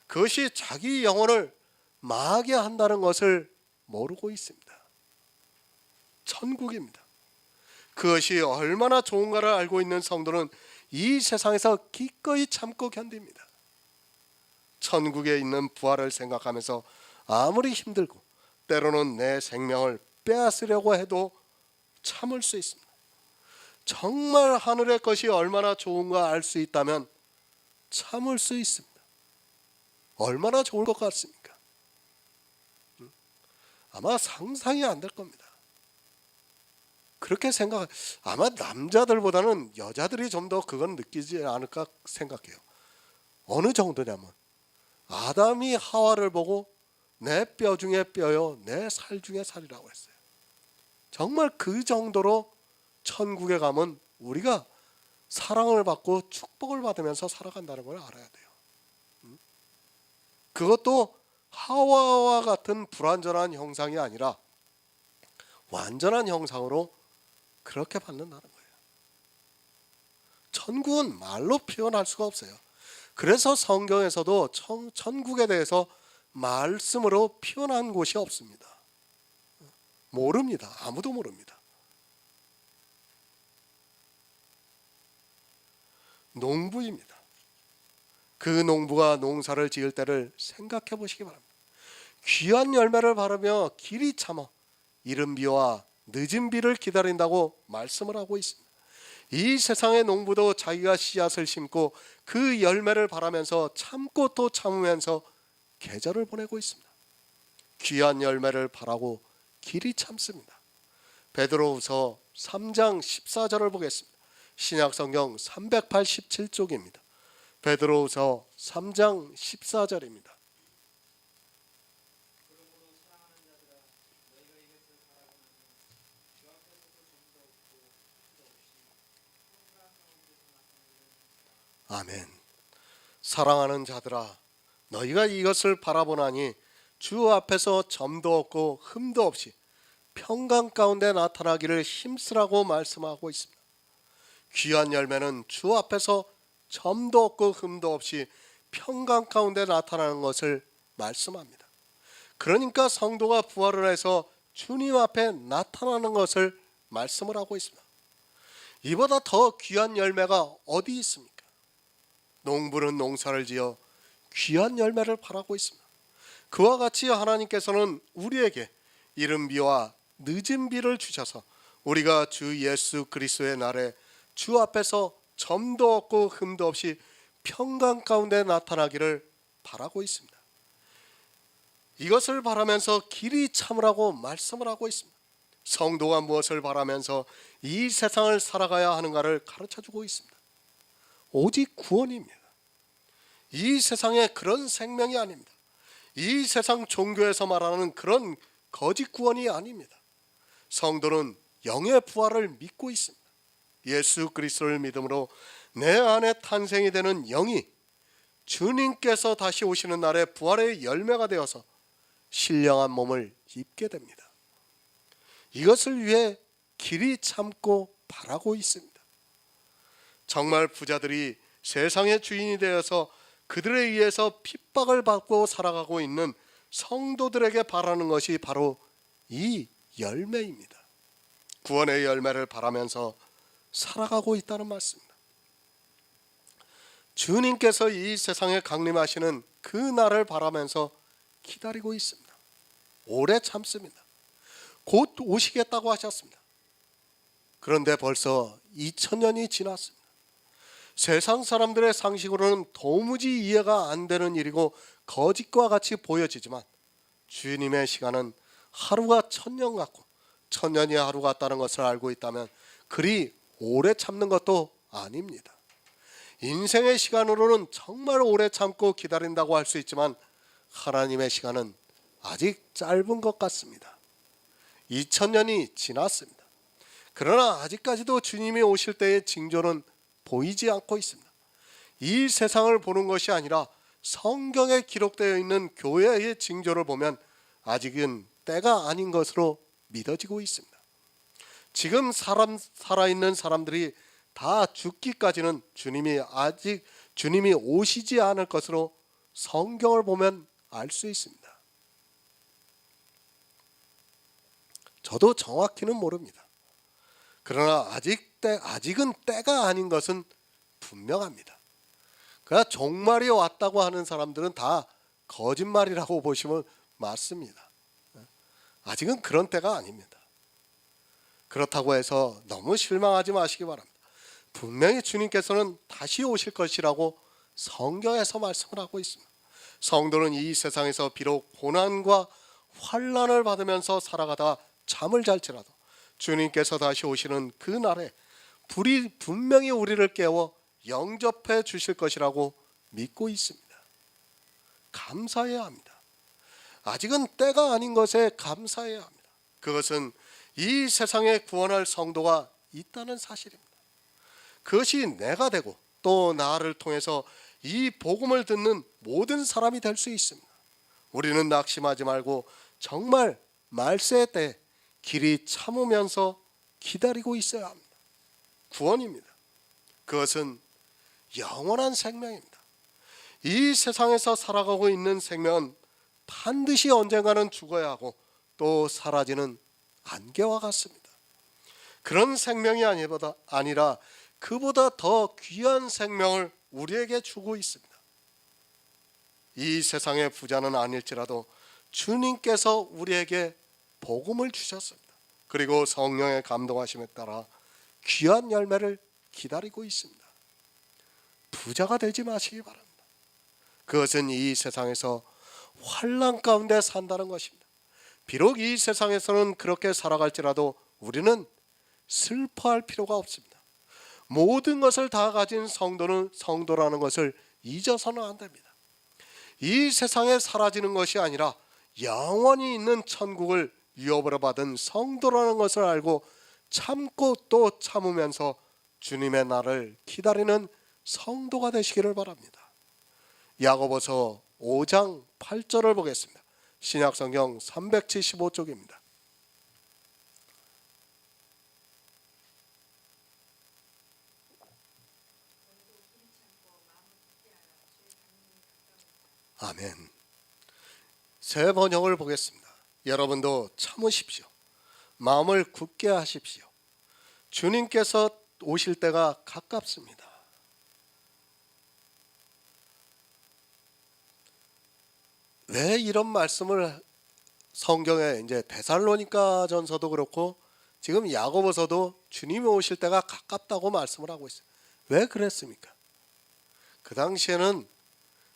그것이 자기 영혼을 망하게 한다는 것을 모르고 있습니다. 천국입니다. 그것이 얼마나 좋은가를 알고 있는 성도는 이 세상에서 기꺼이 참고 견딥니다. 천국에 있는 부활을 생각하면서 아무리 힘들고 때로는 내 생명을 빼앗으려고 해도 참을 수 있습니다. 정말 하늘의 것이 얼마나 좋은가 알 수 있다면 참을 수 있습니다. 얼마나 좋을 것 같습니까? 아마 상상이 안 될 겁니다. 그렇게 아마 남자들보다는 여자들이 좀 더 그건 느끼지 않을까 생각해요. 어느 정도냐면 아담이 하와를 보고 내 뼈 중에 뼈요 내 살 중에 살이라고 했어요. 정말 그 정도로 천국에 가면 우리가 사랑을 받고 축복을 받으면서 살아간다는 걸 알아야 돼요. 그것도 하와와 같은 불완전한 형상이 아니라 완전한 형상으로 그렇게 받는다는 거예요. 천국은 말로 표현할 수가 없어요. 그래서 성경에서도 천국에 대해서 말씀으로 표현한 곳이 없습니다. 모릅니다. 아무도 모릅니다. 농부입니다. 그 농부가 농사를 지을 때를 생각해 보시기 바랍니다. 귀한 열매를 바라며 길이 참아 이른 비와 늦은 비를 기다린다고 말씀을 하고 있습니다. 이 세상의 농부도 자기가 씨앗을 심고 그 열매를 바라면서 참고 또 참으면서 계절을 보내고 있습니다. 귀한 열매를 바라고 길이 참습니다. 베드로후서 3장 14절을 보겠습니다. 신약성경 387쪽입니다. 베드로후서 3장 14절입니다. 아멘. 사랑하는 자들아, 너희가 이것을 바라보나니 주 앞에서 점도 없고 흠도 없이 평강 가운데 나타나기를 힘쓰라고 말씀하고 있습니다. 귀한 열매는 주 앞에서 점도 없고 흠도 없이 평강 가운데 나타나는 것을 말씀합니다. 그러니까 성도가 부활을 해서 주님 앞에 나타나는 것을 말씀을 하고 있습니다. 이보다 더 귀한 열매가 어디 있습니까? 농부는 농사를 지어 귀한 열매를 바라고 있습니다. 그와 같이 하나님께서는 우리에게 이른 비와 늦은 비를 주셔서 우리가 주 예수 그리스도의 날에 주 앞에서 점도 없고 흠도 없이 평강 가운데 나타나기를 바라고 있습니다. 이것을 바라면서 길이 참으라고 말씀을 하고 있습니다. 성도가 무엇을 바라면서 이 세상을 살아가야 하는가를 가르쳐주고 있습니다. 오직 구원입니다. 이 세상에 그런 생명이 아닙니다. 이 세상 종교에서 말하는 그런 거짓 구원이 아닙니다. 성도는 영의 부활을 믿고 있습니다. 예수 그리스도를 믿음으로 내 안에 탄생이 되는 영이 주님께서 다시 오시는 날에 부활의 열매가 되어서 신령한 몸을 입게 됩니다. 이것을 위해 길이 참고 바라고 있습니다. 정말 부자들이 세상의 주인이 되어서 그들에 의해서 핍박을 받고 살아가고 있는 성도들에게 바라는 것이 바로 이 열매입니다. 구원의 열매를 바라면서 살아가고 있다는 말씀입니다. 주님께서 이 세상에 강림하시는 그 날을 바라면서 기다리고 있습니다. 오래 참습니다. 곧 오시겠다고 하셨습니다. 그런데 벌써 2000년이 지났습니다. 세상 사람들의 상식으로는 도무지 이해가 안 되는 일이고 거짓과 같이 보여지지만 주님의 시간은 하루가 1000년 같고 1000년이 하루 같다는 것을 알고 있다면 그리 오래 참는 것도 아닙니다. 인생의 시간으로는 정말 오래 참고 기다린다고 할 수 있지만 하나님의 시간은 아직 짧은 것 같습니다. 2000년이 지났습니다. 그러나 아직까지도 주님이 오실 때의 징조는 보이지 않고 있습니다. 이 세상을 보는 것이 아니라 성경에 기록되어 있는 교회의 징조를 보면 아직은 때가 아닌 것으로 믿어지고 있습니다. 지금 살아있는 사람들이 다 죽기까지는 주님이 오시지 않을 것으로 성경을 보면 알 수 있습니다. 저도 정확히는 모릅니다. 그러나 아직은 때가 아닌 것은 분명합니다. 그러나 종말이 왔다고 하는 사람들은 다 거짓말이라고 보시면 맞습니다. 아직은 그런 때가 아닙니다. 그렇다고 해서 너무 실망하지 마시기 바랍니다. 분명히 주님께서는 다시 오실 것이라고 성경에서 말씀을 하고 있습니다. 성도는 이 세상에서 비록 고난과 환난을 받으면서 살아가다 잠을 잘지라도 주님께서 다시 오시는 그 날에 불이 분명히 우리를 깨워 영접해 주실 것이라고 믿고 있습니다. 감사해야 합니다. 아직은 때가 아닌 것에 감사해야 합니다. 그것은 이 세상에 구원할 성도가 있다는 사실입니다. 그것이 내가 되고 또 나를 통해서 이 복음을 듣는 모든 사람이 될 수 있습니다. 우리는 낙심하지 말고 정말 말세 때 길이 참으면서 기다리고 있어야 합니다. 구원입니다. 그것은 영원한 생명입니다. 이 세상에서 살아가고 있는 생명은 반드시 언젠가는 죽어야 하고 또 사라지는 안개와 같습니다. 그런 생명이 아니라 그보다 더 귀한 생명을 우리에게 주고 있습니다. 이 세상의 부자는 아닐지라도 주님께서 우리에게 복음을 주셨습니다. 그리고 성령의 감동하심에 따라 귀한 열매를 기다리고 있습니다. 부자가 되지 마시기 바랍니다. 그것은 이 세상에서 환난 가운데 산다는 것입니다. 비록 이 세상에서는 그렇게 살아갈지라도 우리는 슬퍼할 필요가 없습니다. 모든 것을 다 가진 성도는 성도라는 것을 잊어서는 안 됩니다. 이 세상에 사라지는 것이 아니라 영원히 있는 천국을 유업으로 받은 성도라는 것을 알고 참고 또 참으면서 주님의 날을 기다리는 성도가 되시기를 바랍니다. 야고보서 5장 8절을 보겠습니다. 신약성경 375쪽입니다. 아멘. 새 번역을 보겠습니다. 여러분도 참으십시오. 마음을 굳게 하십시오. 주님께서 오실 때가 가깝습니다. 왜 이런 말씀을 성경에 이제 데살로니가 전서도 그렇고 지금 야고보서도 주님이 오실 때가 가깝다고 말씀을 하고 있어요. 왜 그랬습니까? 그 당시에는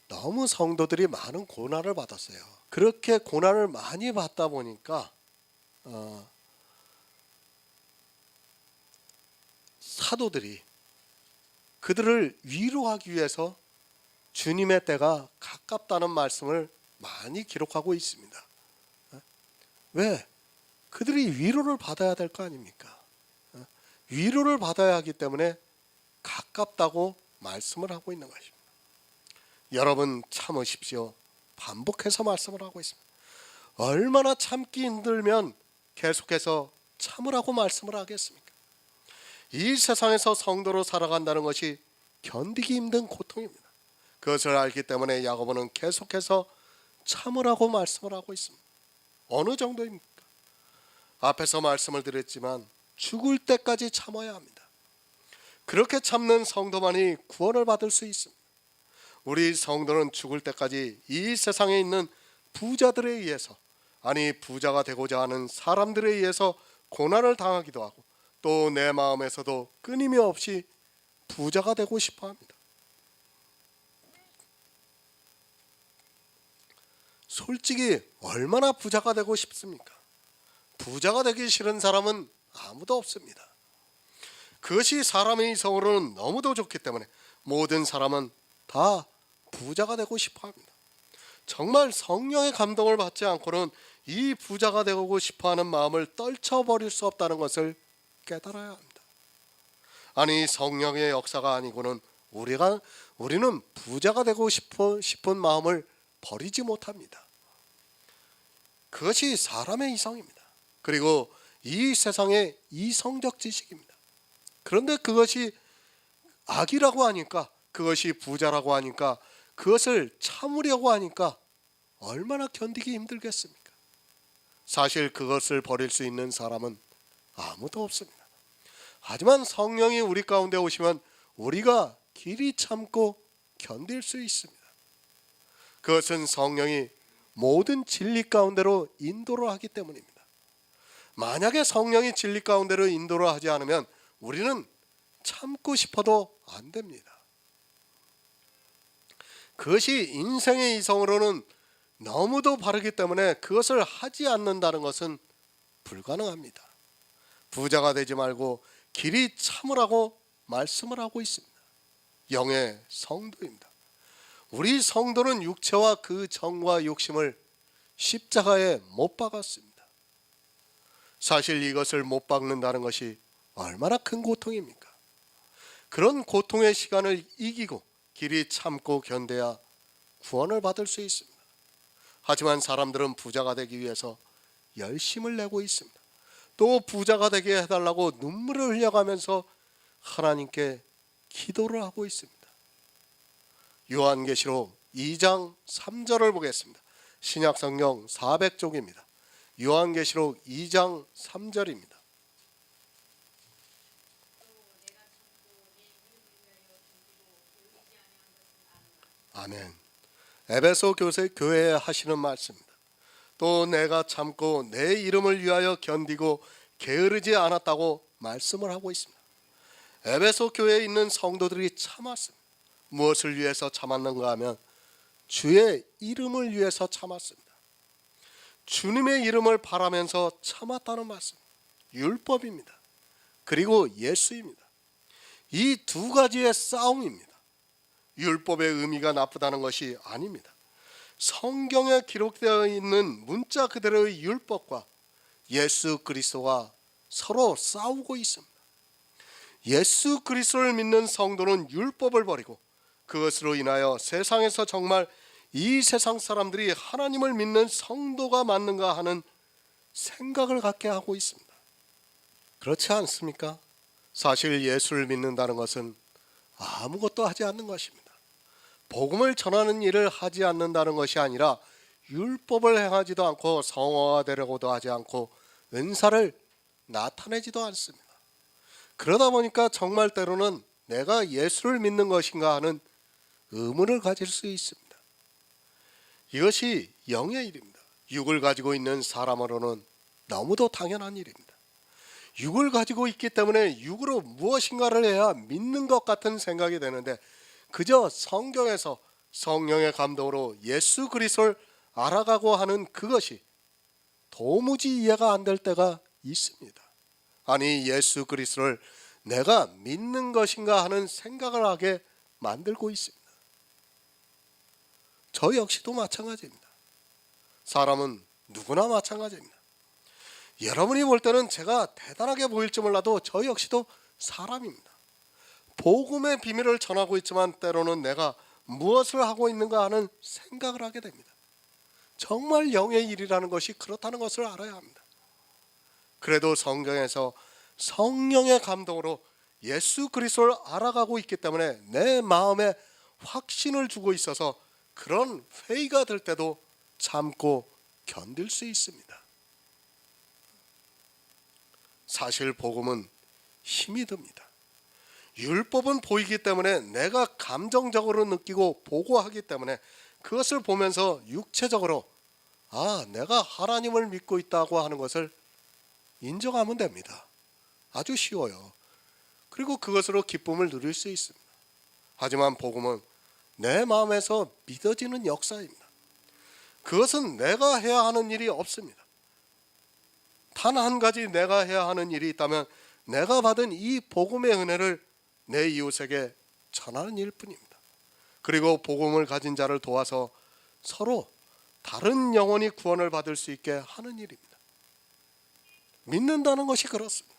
너무 성도들이 많은 고난을 받았어요. 그렇게 고난을 많이 받다 보니까 사도들이 그들을 위로하기 위해서 주님의 때가 가깝다는 말씀을 많이 기록하고 있습니다. 왜? 그들이 위로를 받아야 될 거 아닙니까? 위로를 받아야 하기 때문에 가깝다고 말씀을 하고 있는 것입니다. 여러분 참으십시오. 반복해서 말씀을 하고 있습니다. 얼마나 참기 힘들면 계속해서 참으라고 말씀을 하겠습니까? 이 세상에서 성도로 살아간다는 것이 견디기 힘든 고통입니다. 그것을 알기 때문에 야고보는 계속해서 참으라고 말씀을 하고 있습니다. 어느 정도입니까? 앞에서 말씀을 드렸지만 죽을 때까지 참아야 합니다. 그렇게 참는 성도만이 구원을 받을 수 있습니다. 우리 성도는 죽을 때까지 이 세상에 있는 부자들에 의해서, 아니 부자가 되고자 하는 사람들에 의해서 고난을 당하기도 하고, 또 내 마음에서도 끊임없이 부자가 되고 싶어 합니다. 솔직히 얼마나 부자가 되고 싶습니까? 부자가 되기 싫은 사람은 아무도 없습니다. 그것이 사람의 이성으로는 너무도 좋기 때문에 모든 사람은 다 부자가 되고 싶어 합니다. 정말 성령의 감동을 받지 않고는 이 부자가 되고 싶어하는 마음을 떨쳐버릴 수 없다는 것을 깨달아야 합니다. 아니 성령의 역사가 아니고는 우리는 부자가 되고 싶은 마음을 버리지 못합니다. 그것이 사람의 이성입니다. 그리고 이 세상의 이성적 지식입니다. 그런데 그것이 악이라고 하니까, 그것이 부자라고 하니까, 그것을 참으려고 하니까 얼마나 견디기 힘들겠습니까? 사실 그것을 버릴 수 있는 사람은 아무도 없습니다. 하지만 성령이 우리 가운데 오시면 우리가 길이 참고 견딜 수 있습니다. 그것은 성령이 모든 진리 가운데로 인도를 하기 때문입니다. 만약에 성령이 진리 가운데로 인도를 하지 않으면 우리는 참고 싶어도 안 됩니다. 그것이 인생의 이성으로는 너무도 바르기 때문에 그것을 하지 않는다는 것은 불가능합니다. 부자가 되지 말고 길이 참으라고 말씀을 하고 있습니다. 영의 성도입니다. 우리 성도는 육체와 그 정과 욕심을 십자가에 못 박았습니다. 사실 이것을 못 박는다는 것이 얼마나 큰 고통입니까? 그런 고통의 시간을 이기고 길이 참고 견뎌야 구원을 받을 수 있습니다. 하지만 사람들은 부자가 되기 위해서 열심을 내고 있습니다. 또 부자가 되게 해달라고 눈물을 흘려가면서 하나님께 기도를 하고 있습니다. 요한계시록 2장 3절을 보겠습니다. 신약성경 400쪽입니다. 요한계시록 2장 3절입니다. 아멘. 에베소 교회에 하시는 말씀입니다. 또 내가 참고 내 이름을 위하여 견디고 게으르지 않았다고 말씀을 하고 있습니다. 에베소 교회에 있는 성도들이 참았습니다. 무엇을 위해서 참았는가 하면 주의 이름을 위해서 참았습니다. 주님의 이름을 바라면서 참았다는 말씀, 율법입니다. 그리고 예수입니다. 이 두 가지의 싸움입니다. 율법의 의미가 나쁘다는 것이 아닙니다. 성경에 기록되어 있는 문자 그대로의 율법과 예수 그리스도가 서로 싸우고 있습니다. 예수 그리스도를 믿는 성도는 율법을 버리고 그것으로 인하여 세상에서 정말 이 세상 사람들이 하나님을 믿는 성도가 맞는가 하는 생각을 갖게 하고 있습니다. 그렇지 않습니까? 사실 예수를 믿는다는 것은 아무것도 하지 않는 것입니다. 복음을 전하는 일을 하지 않는다는 것이 아니라 율법을 행하지도 않고 성화가 되려고도 하지 않고 은사를 나타내지도 않습니다. 그러다 보니까 정말 때로는 내가 예수를 믿는 것인가 하는 의문을 가질 수 있습니다. 이것이 영의 일입니다. 육을 가지고 있는 사람으로는 너무도 당연한 일입니다. 육을 가지고 있기 때문에 육으로 무엇인가를 해야 믿는 것 같은 생각이 되는데 그저 성경에서 성령의 감동으로 예수 그리스도를 알아가고 하는 그것이 도무지 이해가 안 될 때가 있습니다. 아니 예수 그리스도를 내가 믿는 것인가 하는 생각을 하게 만들고 있습니다. 저 역시도 마찬가지입니다. 사람은 누구나 마찬가지입니다. 여러분이 볼 때는 제가 대단하게 보일지 몰라도 저 역시도 사람입니다. 복음의 비밀을 전하고 있지만 때로는 내가 무엇을 하고 있는가 하는 생각을 하게 됩니다. 정말 영의 일이라는 것이 그렇다는 것을 알아야 합니다. 그래도 성경에서 성령의 감동으로 예수 그리스도를 알아가고 있기 때문에 내 마음에 확신을 주고 있어서 그런 회의가 될 때도 참고 견딜 수 있습니다. 사실 복음은 힘이 듭니다. 율법은 보이기 때문에 내가 감정적으로 느끼고 보고하기 때문에 그것을 보면서 육체적으로 내가 하나님을 믿고 있다고 하는 것을 인정하면 됩니다. 아주 쉬워요. 그리고 그것으로 기쁨을 누릴 수 있습니다. 하지만 복음은 내 마음에서 믿어지는 역사입니다. 그것은 내가 해야 하는 일이 없습니다. 단 한 가지 내가 해야 하는 일이 있다면 내가 받은 이 복음의 은혜를 내 이웃에게 전하는 일뿐입니다. 그리고 복음을 가진 자를 도와서 서로 다른 영혼이 구원을 받을 수 있게 하는 일입니다. 믿는다는 것이 그렇습니다.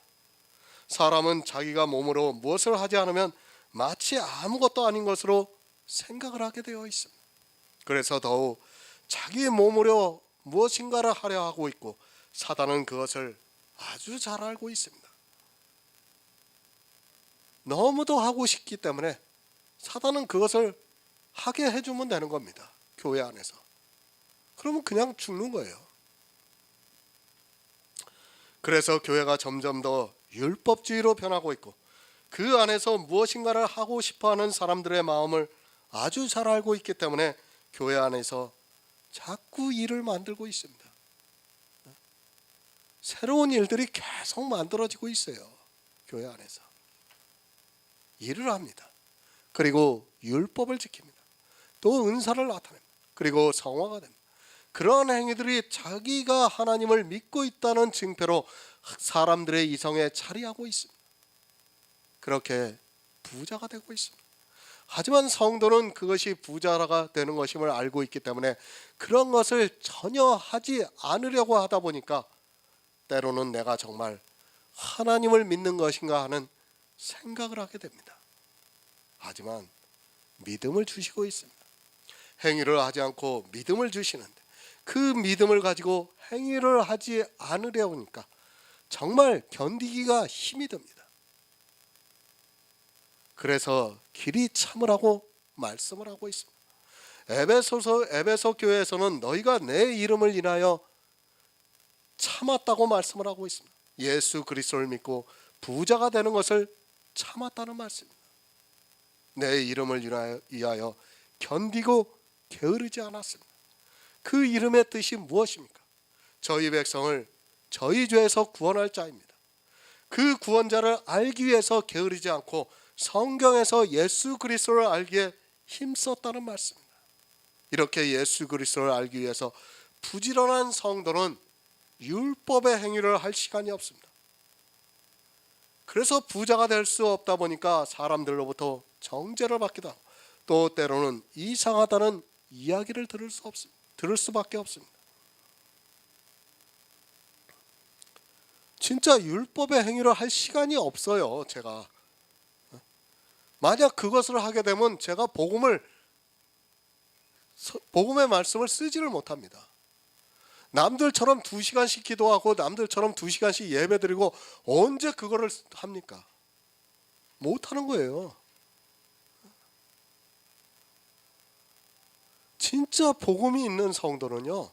사람은 자기가 몸으로 무엇을 하지 않으면 마치 아무것도 아닌 것으로 생각을 하게 되어 있습니다. 그래서 더욱 자기 몸으로 무엇인가를 하려 하고 있고 사단은 그것을 아주 잘 알고 있습니다. 너무도 하고 싶기 때문에 사단은 그것을 하게 해주면 되는 겁니다. 교회 안에서. 그러면 그냥 죽는 거예요. 그래서 교회가 점점 더 율법주의로 변하고 있고 그 안에서 무엇인가를 하고 싶어하는 사람들의 마음을 아주 잘 알고 있기 때문에 교회 안에서 자꾸 일을 만들고 있습니다. 새로운 일들이 계속 만들어지고 있어요. 교회 안에서 일을 합니다. 그리고 율법을 지킵니다. 또 은사를 나타냅니다. 그리고 성화가 됩니다. 그런 행위들이 자기가 하나님을 믿고 있다는 증표로 사람들의 이성에 자리하고 있습니다. 그렇게 부자가 되고 있습니다. 하지만 성도는 그것이 부자가 되는 것임을 알고 있기 때문에 그런 것을 전혀 하지 않으려고 하다 보니까 때로는 내가 정말 하나님을 믿는 것인가 하는 생각을 하게 됩니다. 하지만 믿음을 주시고 있습니다. 행위를 하지 않고 믿음을 주시는데 그 믿음을 가지고 행위를 하지 않으려 하니까 정말 견디기가 힘이 듭니다. 그래서 길이 참으라고 말씀을 하고 있습니다. 에베소 교회에서는 너희가 내 이름을 인하여 참았다고 말씀을 하고 있습니다. 예수 그리스도를 믿고 부자가 되는 것을 참았다는 말씀입니다. 내 이름을 위하여 견디고 게으르지 않았습니다. 그 이름의 뜻이 무엇입니까? 저희 백성을 저희 죄에서 구원할 자입니다. 그 구원자를 알기 위해서 게으르지 않고 성경에서 예수 그리스도를 알기에 힘썼다는 말씀입니다. 이렇게 예수 그리스도를 알기 위해서 부지런한 성도는 율법의 행위를 할 시간이 없습니다. 그래서 부자가 될 수 없다 보니까 사람들로부터 정죄를 받기도 하고 또 때로는 이상하다는 이야기를 들을 수밖에 없습니다. 진짜 율법의 행위를 할 시간이 없어요. 제가 만약 그것을 하게 되면 제가 복음의 말씀을 쓰지를 못합니다. 남들처럼 2시간씩 기도하고 남들처럼 2시간씩 예배드리고 언제 그거를 합니까? 못하는 거예요. 진짜 복음이 있는 성도는요,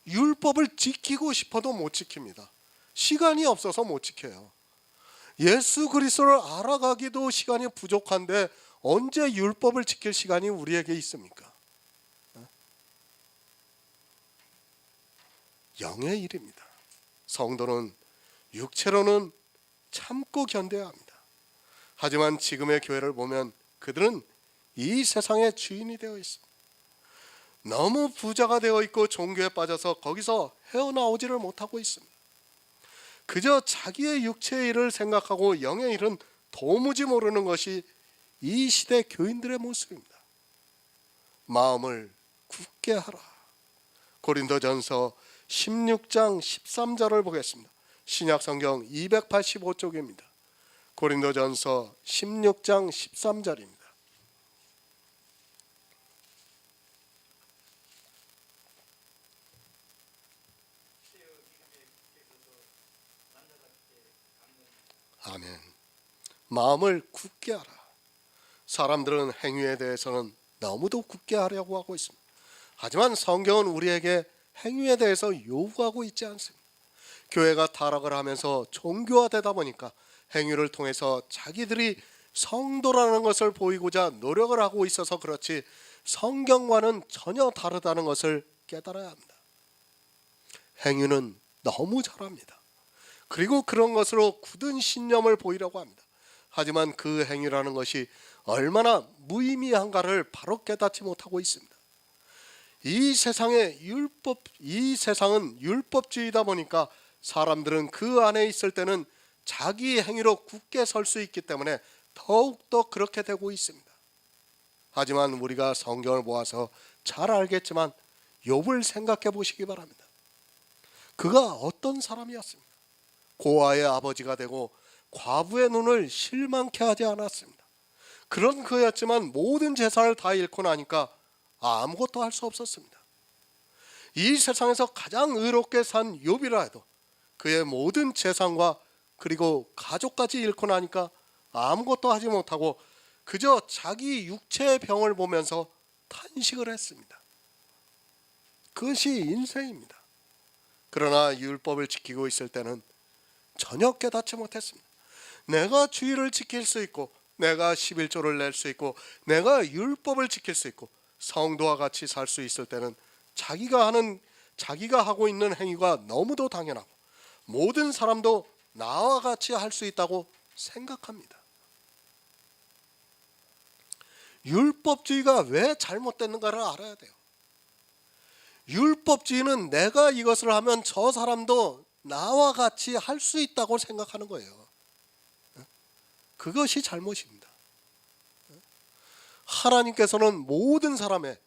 율법을 지키고 싶어도 못 지킵니다. 시간이 없어서 못 지켜요. 예수 그리스도를 알아가기도 시간이 부족한데 언제 율법을 지킬 시간이 우리에게 있습니까? 영의 일입니다. 성도는 육체로는 참고 견뎌야 합니다. 하지만 지금의 교회를 보면 그들은 이 세상의 주인이 되어 있습니다. 너무 부자가 되어 있고 종교에 빠져서 거기서 헤어나오지를 못하고 있습니다. 그저 자기의 육체의 일을 생각하고 영의 일은 도무지 모르는 것이 이 시대 교인들의 모습입니다. 마음을 굳게 하라. 고린도전서 16장 13절을 보겠습니다. 신약성경 285쪽입니다. 고린도전서 16장 13절입니다. 아멘. 마음을 굳게 하라. 사람들은 행위에 대해서는 너무도 굳게 하려고 하고 있습니다. 하지만 성경은 우리에게 행위에 대해서 요구하고 있지 않습니다. 교회가 타락을 하면서 종교화되다 보니까 행위를 통해서 자기들이 성도라는 것을 보이고자 노력을 하고 있어서 그렇지 성경과는 전혀 다르다는 것을 깨달아야 합니다. 행위는 너무 잘합니다. 그리고 그런 것으로 굳은 신념을 보이려고 합니다. 하지만 그 행위라는 것이 얼마나 무의미한가를 바로 깨닫지 못하고 있습니다. 이 세상은 율법주의다 보니까 사람들은 그 안에 있을 때는 자기 행위로 굳게 설 수 있기 때문에 더욱더 그렇게 되고 있습니다. 하지만 우리가 성경을 모아서 잘 알겠지만 욥을 생각해 보시기 바랍니다. 그가 어떤 사람이었습니까? 고아의 아버지가 되고 과부의 눈을 실망케 하지 않았습니다. 그런 그였지만 모든 재산을 다 잃고 나니까 아무것도 할 수 없었습니다. 이 세상에서 가장 의롭게 산 욥이라 해도 그의 모든 재산과 그리고 가족까지 잃고 나니까 아무것도 하지 못하고 그저 자기 육체의 병을 보면서 탄식을 했습니다. 그것이 인생입니다. 그러나 율법을 지키고 있을 때는 전혀 깨닫지 못했습니다. 내가 주의를 지킬 수 있고 내가 11조를 낼 수 있고 내가 율법을 지킬 수 있고 성도와 같이 살 수 있을 때는 자기가 하고 있는 행위가 너무도 당연하고 모든 사람도 나와 같이 할 수 있다고 생각합니다. 율법주의가 왜 잘못됐는가를 알아야 돼요. 율법주의는 내가 이것을 하면 저 사람도 나와 같이 할 수 있다고 생각하는 거예요. 그것이 잘못입니다. 하나님께서는 모든 사람의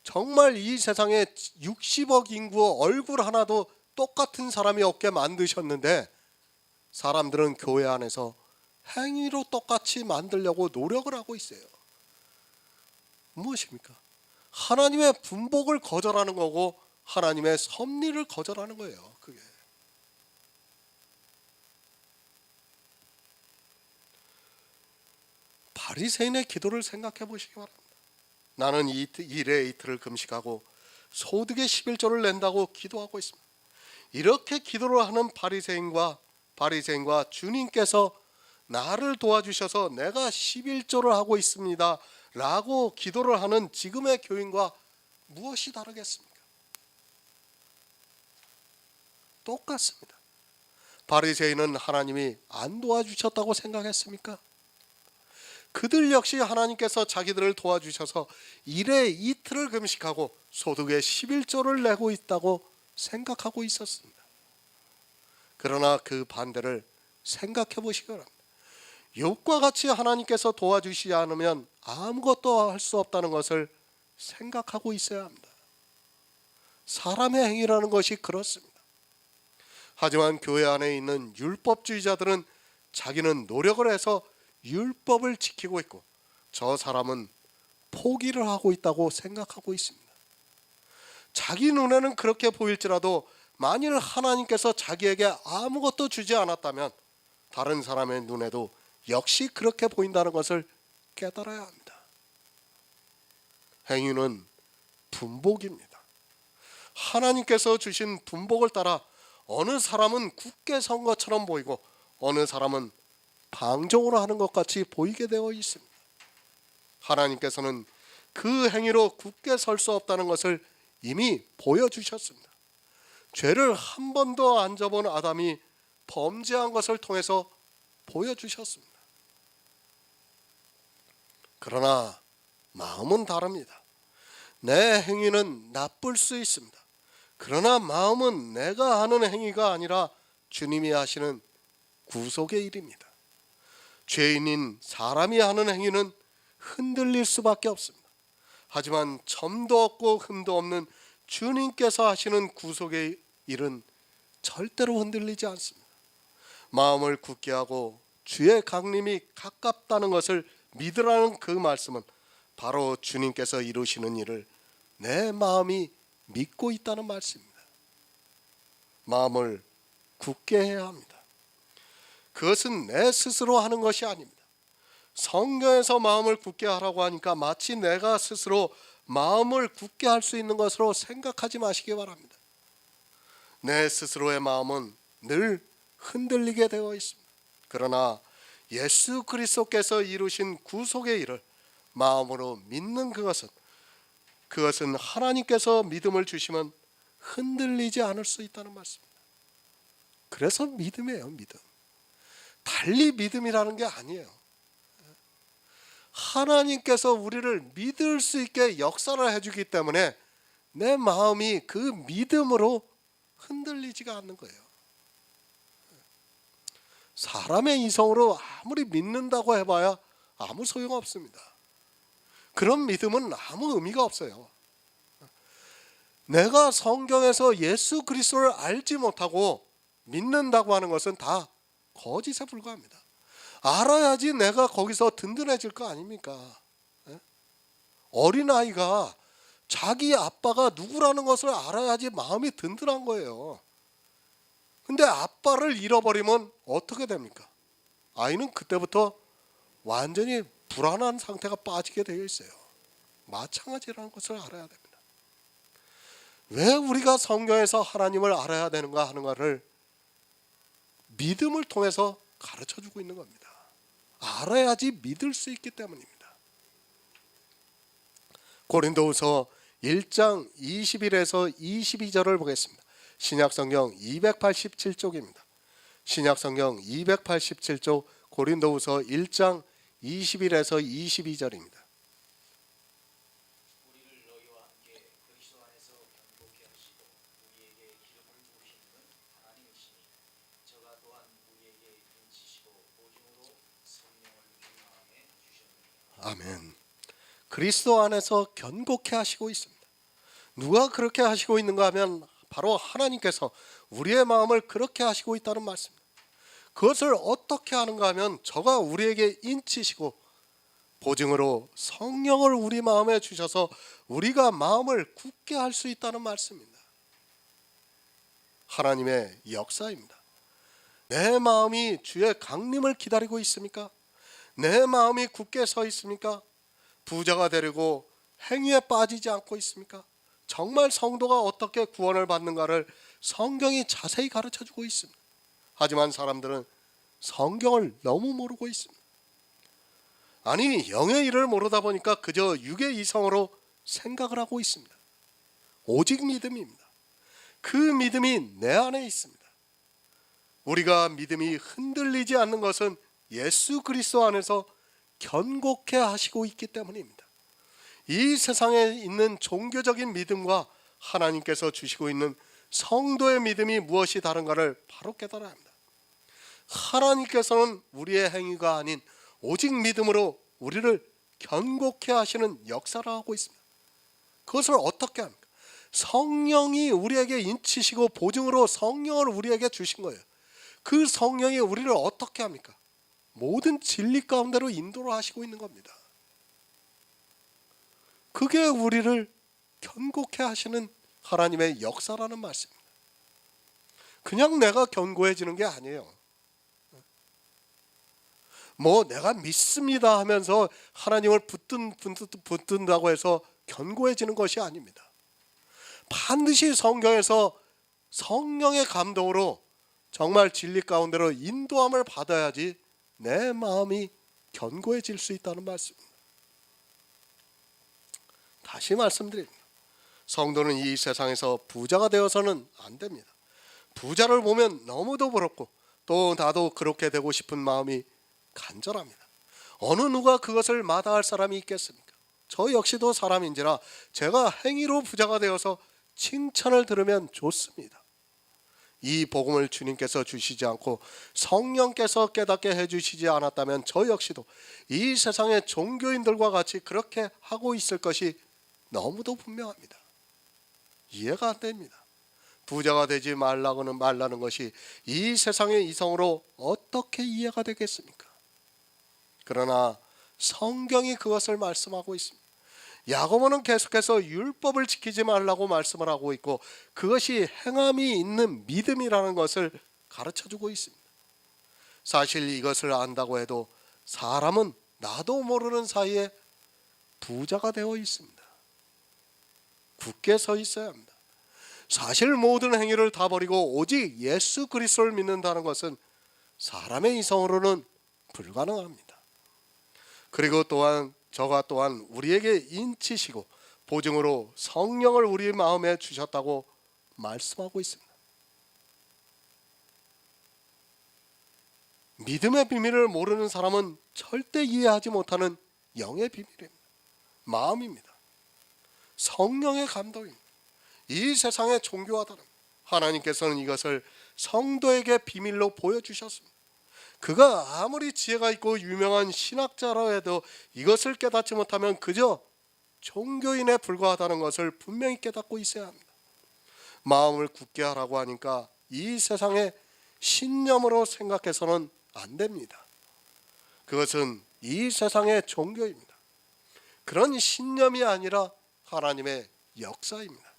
정말 이 세상에 60억 인구 얼굴 하나도 똑같은 사람이 없게 만드셨는데 사람들은 교회 안에서 행위로 똑같이 만들려고 노력을 하고 있어요. 무엇입니까? 하나님의 분복을 거절하는 거고 하나님의 섭리를 거절하는 거예요. 그게. 바리새인의 기도를 생각해 보시기 바랍니다. 나는 일에 이틀을 금식하고 소득의 11조를 낸다고 기도하고 있습니다. 이렇게 기도를 하는 바리새인과 주님께서 나를 도와주셔서 내가 11조를 하고 있습니다 라고 기도를 하는 지금의 교인과 무엇이 다르겠습니까? 똑같습니다. 바리새인은 하나님이 안 도와주셨다고 생각했습니까? 그들 역시 하나님께서 자기들을 도와주셔서 일에 이틀을 금식하고 소득의 11조를 내고 있다고 생각하고 있었습니다. 그러나 그 반대를 생각해 보시기 바랍니다. 욥과 같이 하나님께서 도와주시지 않으면 아무것도 할 수 없다는 것을 생각하고 있어야 합니다. 사람의 행위라는 것이 그렇습니다. 하지만 교회 안에 있는 율법주의자들은 자기는 노력을 해서 율법을 지키고 있고 저 사람은 포기를 하고 있다고 생각하고 있습니다. 자기 눈에는 그렇게 보일지라도 만일 하나님께서 자기에게 아무것도 주지 않았다면 다른 사람의 눈에도 역시 그렇게 보인다는 것을 깨달아야 합니다. 행위는 분복입니다. 하나님께서 주신 분복을 따라 어느 사람은 굳게 선 것처럼 보이고 어느 사람은 방종으로 하는 것 같이 보이게 되어 있습니다. 하나님께서는 그 행위로 굳게 설 수 없다는 것을 이미 보여주셨습니다. 죄를 한 번도 안 져본 아담이 범죄한 것을 통해서 보여주셨습니다. 그러나 마음은 다릅니다. 내 행위는 나쁠 수 있습니다. 그러나 마음은 내가 하는 행위가 아니라 주님이 하시는 구속의 일입니다. 죄인인 사람이 하는 행위는 흔들릴 수밖에 없습니다. 하지만 점도 없고 흠도 없는 주님께서 하시는 구속의 일은 절대로 흔들리지 않습니다. 마음을 굳게 하고 주의 강림이 가깝다는 것을 믿으라는 그 말씀은 바로 주님께서 이루시는 일을 내 마음이 믿고 있다는 말씀입니다. 마음을 굳게 해야 합니다. 그것은 내 스스로 하는 것이 아닙니다. 성경에서 마음을 굳게 하라고 하니까 마치 내가 스스로 마음을 굳게 할 수 있는 것으로 생각하지 마시기 바랍니다. 내 스스로의 마음은 늘 흔들리게 되어 있습니다. 그러나 예수 그리스도께서 이루신 구속의 일을 마음으로 믿는 그것은 하나님께서 믿음을 주시면 흔들리지 않을 수 있다는 말씀입니다. 그래서 믿음이에요. 믿음. 달리 믿음이라는 게 아니에요. 하나님께서 우리를 믿을 수 있게 역사를 해주기 때문에 내 마음이 그 믿음으로 흔들리지가 않는 거예요. 사람의 이성으로 아무리 믿는다고 해봐야 아무 소용없습니다. 그런 믿음은 아무 의미가 없어요. 내가 성경에서 예수 그리스도를 알지 못하고 믿는다고 하는 것은 다 거짓에 불과합니다. 알아야지 내가 거기서 든든해질 거 아닙니까? 어린아이가 자기 아빠가 누구라는 것을 알아야지 마음이 든든한 거예요. 근데 아빠를 잃어버리면 어떻게 됩니까? 아이는 그때부터 완전히 불안한 상태가 빠지게 되어 있어요. 마찬가지라는 것을 알아야 됩니다. 왜 우리가 성경에서 하나님을 알아야 되는가 하는 것을 믿음을 통해서 가르쳐주고 있는 겁니다. 알아야지 믿을 수 있기 때문입니다. 고린도후서 1장 21에서 22절을 보겠습니다. 신약성경 287쪽입니다. 신약성경 287쪽 고린도후서 1장 21에서 22절입니다. 우리를 너희와 함께 그리스도 안에서 견고케 하시고 우리에게 기름을 부으시는 하나님이시니 저가 또한 우리에게 인치시고 보증으로 성령을 우리 마음에 주셨느니라. 아멘. 그리스도 안에서 견고케 하시고 있습니다. 누가 그렇게 하시고 있는가 하면 바로 하나님께서 우리의 마음을 그렇게 하시고 있다는 말씀입니다. 그것을 어떻게 하는가 하면 저가 우리에게 인치시고 보증으로 성령을 우리 마음에 주셔서 우리가 마음을 굳게 할 수 있다는 말씀입니다. 하나님의 역사입니다. 내 마음이 주의 강림을 기다리고 있습니까? 내 마음이 굳게 서 있습니까? 부자가 되려고 행위에 빠지지 않고 있습니까? 정말 성도가 어떻게 구원을 받는가를 성경이 자세히 가르쳐주고 있습니다. 하지만 사람들은 성경을 너무 모르고 있습니다. 아니, 영의 일을 모르다 보니까 그저 육의 이성으로 생각을 하고 있습니다. 오직 믿음입니다. 그 믿음이 내 안에 있습니다. 우리가 믿음이 흔들리지 않는 것은 예수 그리스도 안에서 견고케 하시고 있기 때문입니다. 이 세상에 있는 종교적인 믿음과 하나님께서 주시고 있는 성도의 믿음이 무엇이 다른가를 바로 깨달아야 합니다. 하나님께서는 우리의 행위가 아닌 오직 믿음으로 우리를 견고케 하시는 역사를 하고 있습니다. 그것을 어떻게 합니까? 성령이 우리에게 인치시고 보증으로 성령을 우리에게 주신 거예요. 그 성령이 우리를 어떻게 합니까? 모든 진리 가운데로 인도를 하시고 있는 겁니다. 그게 우리를 견고케 하시는 하나님의 역사라는 말씀입니다. 그냥 내가 견고해지는 게 아니에요. 내가 믿습니다 하면서 하나님을 붙든다고 해서 견고해지는 것이 아닙니다. 반드시 성경에서 성령의 감동으로 정말 진리 가운데로 인도함을 받아야지 내 마음이 견고해질 수 있다는 말씀입니다. 다시 말씀드립니다. 성도는 이 세상에서 부자가 되어서는 안 됩니다. 부자를 보면 너무도 부럽고 또 나도 그렇게 되고 싶은 마음이 간절합니다. 어느 누가 그것을 마다할 사람이 있겠습니까? 저 역시도 사람인지라 제가 행위로 부자가 되어서 칭찬을 들으면 좋습니다. 이 복음을 주님께서 주시지 않고 성령께서 깨닫게 해주시지 않았다면 저 역시도 이 세상의 종교인들과 같이 그렇게 하고 있을 것이 너무도 분명합니다. 이해가 안 됩니다. 부자가 되지 말라는 것이 이 세상의 이성으로 어떻게 이해가 되겠습니까? 그러나 성경이 그것을 말씀하고 있습니다. 야고보는 계속해서 율법을 지키지 말라고 말씀을 하고 있고 그것이 행함이 있는 믿음이라는 것을 가르쳐주고 있습니다. 사실 이것을 안다고 해도 사람은 나도 모르는 사이에 부자가 되어 있습니다. 굳게 서 있어야 합니다. 사실 모든 행위를 다 버리고 오직 예수 그리스도를 믿는다는 것은 사람의 이성으로는 불가능합니다. 그리고 또한 저가 또한 우리에게 인치시고 보증으로 성령을 우리 마음에 주셨다고 말씀하고 있습니다. 믿음의 비밀을 모르는 사람은 절대 이해하지 못하는 영의 비밀입니다. 마음입니다. 성령의 감동입니다. 이 세상의 종교와 다릅니다. 하나님께서는 이것을 성도에게 비밀로 보여주셨습니다. 그가 아무리 지혜가 있고 유명한 신학자라 해도 이것을 깨닫지 못하면 그저 종교인에 불과하다는 것을 분명히 깨닫고 있어야 합니다. 마음을 굳게 하라고 하니까 이 세상의 신념으로 생각해서는 안 됩니다. 그것은 이 세상의 종교입니다. 그런 신념이 아니라 하나님의 역사입니다.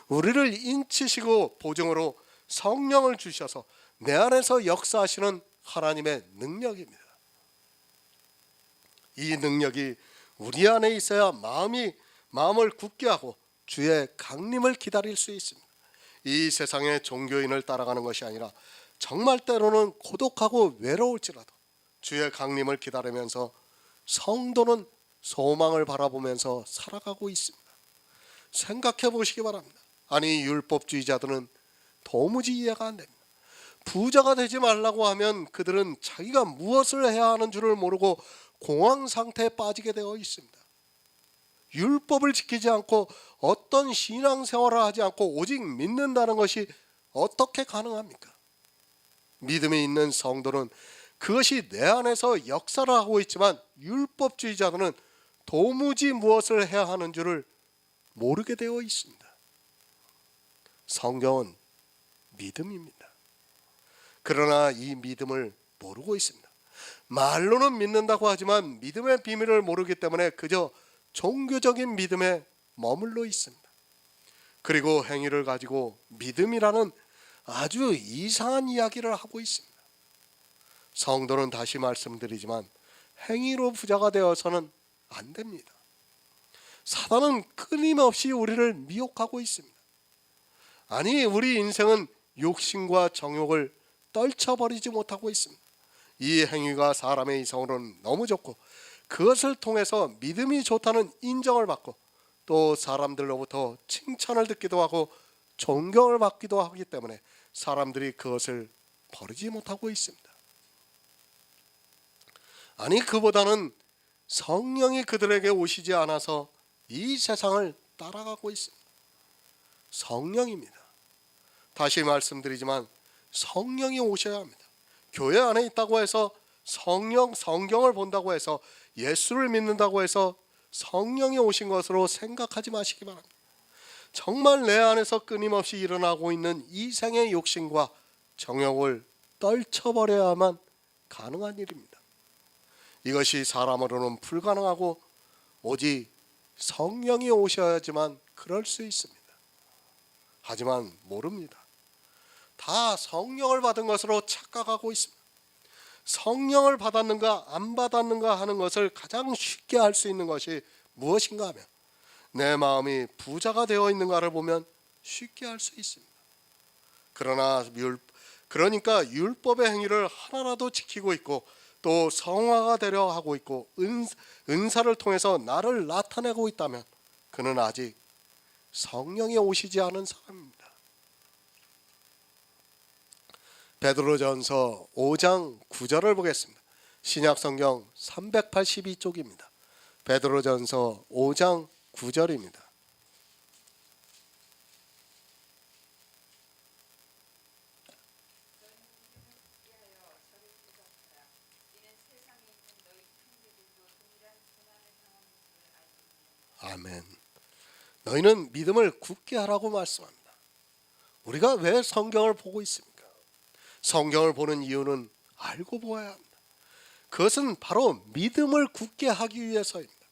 우리를 인치시고 보증으로 성령을 주셔서 내 안에서 역사하시는 하나님의 능력입니다. 이 능력이 우리 안에 있어야 마음을 굳게 하고 주의 강림을 기다릴 수 있습니다. 이 세상의 종교인을 따라가는 것이 아니라 정말 때로는 고독하고 외로울지라도 주의 강림을 기다리면서 성도는 소망을 바라보면서 살아가고 있습니다. 생각해 보시기 바랍니다. 아니 율법주의자들은 도무지 이해가 안 됩니다. 부자가 되지 말라고 하면 그들은 자기가 무엇을 해야 하는 줄을 모르고 공황 상태에 빠지게 되어 있습니다. 율법을 지키지 않고 어떤 신앙생활을 하지 않고 오직 믿는다는 것이 어떻게 가능합니까? 믿음이 있는 성도는 그것이 내 안에서 역사를 하고 있지만 율법주의자들은 도무지 무엇을 해야 하는 줄을 모르게 되어 있습니다. 성경은 믿음입니다. 그러나 이 믿음을 모르고 있습니다. 말로는 믿는다고 하지만 믿음의 비밀을 모르기 때문에 그저 종교적인 믿음에 머물러 있습니다. 그리고 행위를 가지고 믿음이라는 아주 이상한 이야기를 하고 있습니다. 성도는 다시 말씀드리지만 행위로 부자가 되어서는 안 됩니다. 사단은 끊임없이 우리를 미혹하고 있습니다. 아니 우리 인생은 욕심과 정욕을 떨쳐버리지 못하고 있습니다. 이 행위가 사람의 이성으로는 너무 좋고 그것을 통해서 믿음이 좋다는 인정을 받고 또 사람들로부터 칭찬을 듣기도 하고 존경을 받기도 하기 때문에 사람들이 그것을 버리지 못하고 있습니다. 아니 그보다는 성령이 그들에게 오시지 않아서 이 세상을 따라가고 있습니다. 성령입니다. 다시 말씀드리지만 성령이 오셔야 합니다. 교회 안에 있다고 해서 성경을 본다고 해서 예수를 믿는다고 해서 성령이 오신 것으로 생각하지 마시기 바랍니다. 정말 내 안에서 끊임없이 일어나고 있는 이생의 욕심과 정욕을 떨쳐버려야만 가능한 일입니다. 이것이 사람으로는 불가능하고 오직 성령이 오셔야지만 그럴 수 있습니다. 하지만 모릅니다. 다 성령을 받은 것으로 착각하고 있습니다. 성령을 받았는가 안 받았는가 하는 것을 가장 쉽게 알 수 있는 것이 무엇인가 하면 내 마음이 부자가 되어 있는가를 보면 쉽게 알 수 있습니다. 그러니까 율법의 행위를 하나라도 지키고 있고 또 성화가 되려 하고 있고 은사를 통해서 나를 나타내고 있다면 그는 아직 성령이 오시지 않은 사람입니다. 베드로전서 5장 9절을 보겠습니다. 신약성경 382쪽입니다. 베드로전서 5장 9절입니다. 아멘. 너희는 믿음을 굳게 하라고 말씀합니다. 우리가 왜 성경을 보고 있습니까? 성경을 보는 이유는 알고 보아야 합니다. 그것은 바로 믿음을 굳게 하기 위해서입니다.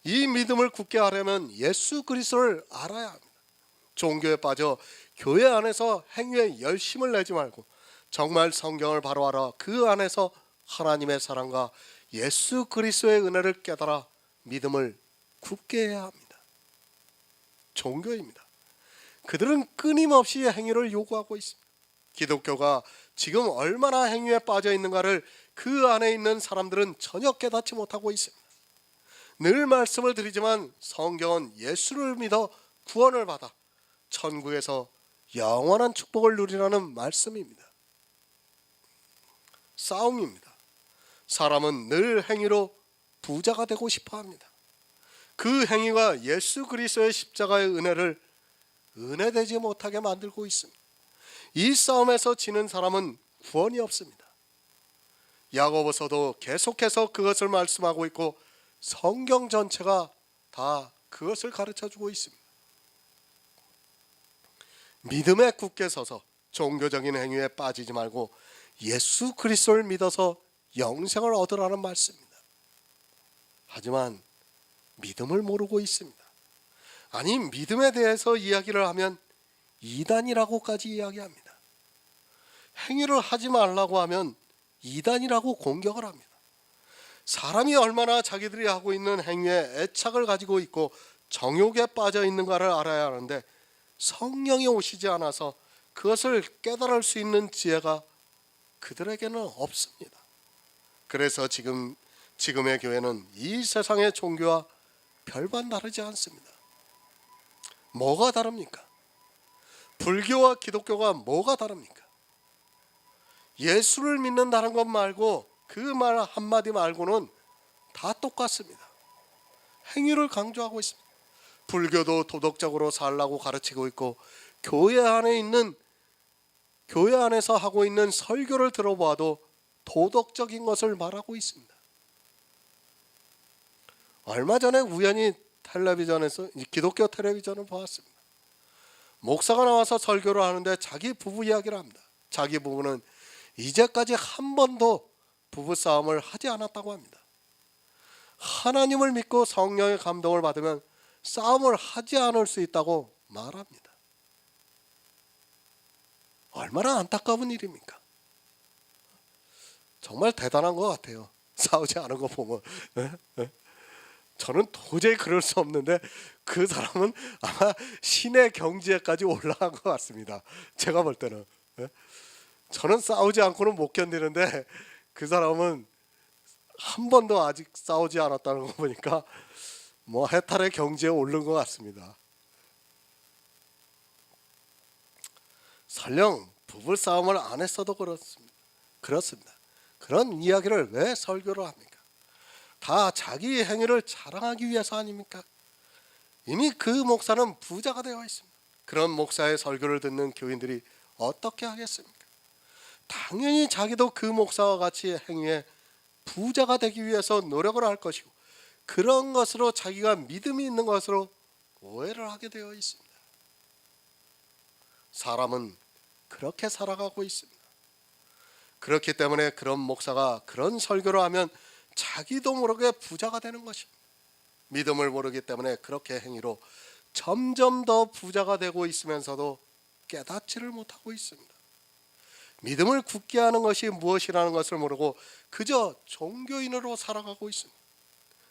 이 믿음을 굳게 하려면 예수 그리스도를 알아야 합니다. 종교에 빠져 교회 안에서 행위에 열심을 내지 말고 정말 성경을 바로 알아 그 안에서 하나님의 사랑과 예수 그리스도의 은혜를 깨달아 믿음을 굳게 해야 합니다. 종교입니다. 그들은 끊임없이 행위를 요구하고 있습니다. 기독교가 지금 얼마나 행위에 빠져 있는가를 그 안에 있는 사람들은 전혀 깨닫지 못하고 있습니다. 늘 말씀을 드리지만 성경은 예수를 믿어 구원을 받아 천국에서 영원한 축복을 누리라는 말씀입니다. 싸움입니다. 사람은 늘 행위로 부자가 되고 싶어 합니다. 그 행위가 예수 그리스도의 십자가의 은혜를 은혜되지 못하게 만들고 있습니다. 이 싸움에서 지는 사람은 구원이 없습니다. 야고보서도 계속해서 그것을 말씀하고 있고 성경 전체가 다 그것을 가르쳐주고 있습니다. 믿음에 굳게 서서 종교적인 행위에 빠지지 말고 예수 그리스도를 믿어서 영생을 얻으라는 말씀입니다. 하지만 믿음을 모르고 있습니다. 아니, 믿음에 대해서 이야기를 하면 이단이라고까지 이야기합니다. 행위를 하지 말라고 하면 이단이라고 공격을 합니다. 사람이 얼마나 자기들이 하고 있는 행위에 애착을 가지고 있고 정욕에 빠져 있는가를 알아야 하는데 성령이 오시지 않아서 그것을 깨달을 수 있는 지혜가 그들에게는 없습니다. 그래서 지금의 교회는 이 세상의 종교와 별반 다르지 않습니다. 뭐가 다릅니까? 불교와 기독교가 뭐가 다릅니까? 예수를 믿는다는 것 말고 그 말 한마디 말고는 다 똑같습니다. 행위를 강조하고 있습니다. 불교도 도덕적으로 살라고 가르치고 있고 교회 안에서 하고 있는 설교를 들어봐도 도덕적인 것을 말하고 있습니다. 얼마 전에 우연히 텔레비전에서 기독교 텔레비전을 보았습니다. 목사가 나와서 설교를 하는데 자기 부부 이야기를 합니다. 자기 부부는 이제까지 한 번도 부부싸움을 하지 않았다고 합니다. 하나님을 믿고 성령의 감동을 받으면 싸움을 하지 않을 수 있다고 말합니다. 얼마나 안타까운 일입니까? 정말 대단한 것 같아요. 싸우지 않은 거 보면. 저는 도저히 그럴 수 없는데 그 사람은 아마 신의 경지에까지 올라간 것 같습니다. 제가 볼 때는. 저는 싸우지 않고는 못 견디는데 그 사람은 한 번도 아직 싸우지 않았다는 거 보니까 뭐 해탈의 경지에 오른 것 같습니다. 설령 부부싸움을 안 했어도 그렇습니다. 그런 이야기를 왜 설교를 합니까? 다 자기 행위를 자랑하기 위해서 아닙니까? 이미 그 목사는 부자가 되어 있습니다. 그런 목사의 설교를 듣는 교인들이 어떻게 하겠습니까? 당연히 자기도 그 목사와 같이 행위에 부자가 되기 위해서 노력을 할 것이고 그런 것으로 자기가 믿음이 있는 것으로 오해를 하게 되어 있습니다. 사람은 그렇게 살아가고 있습니다. 그렇기 때문에 그런 목사가 그런 설교를 하면 자기도 모르게 부자가 되는 것입니다. 믿음을 모르기 때문에 그렇게 행위로 점점 더 부자가 되고 있으면서도 깨닫지를 못하고 있습니다. 믿음을 굳게 하는 것이 무엇이라는 것을 모르고 그저 종교인으로 살아가고 있습니다.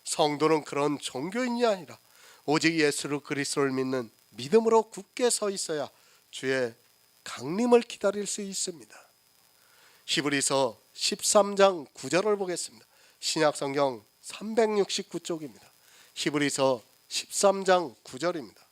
성도는 그런 종교인이 아니라 오직 예수 그리스도를 믿는 믿음으로 굳게 서 있어야 주의 강림을 기다릴 수 있습니다. 히브리서 13장 9절을 보겠습니다. 신약성경 369쪽입니다. 히브리서 13장 9절입니다.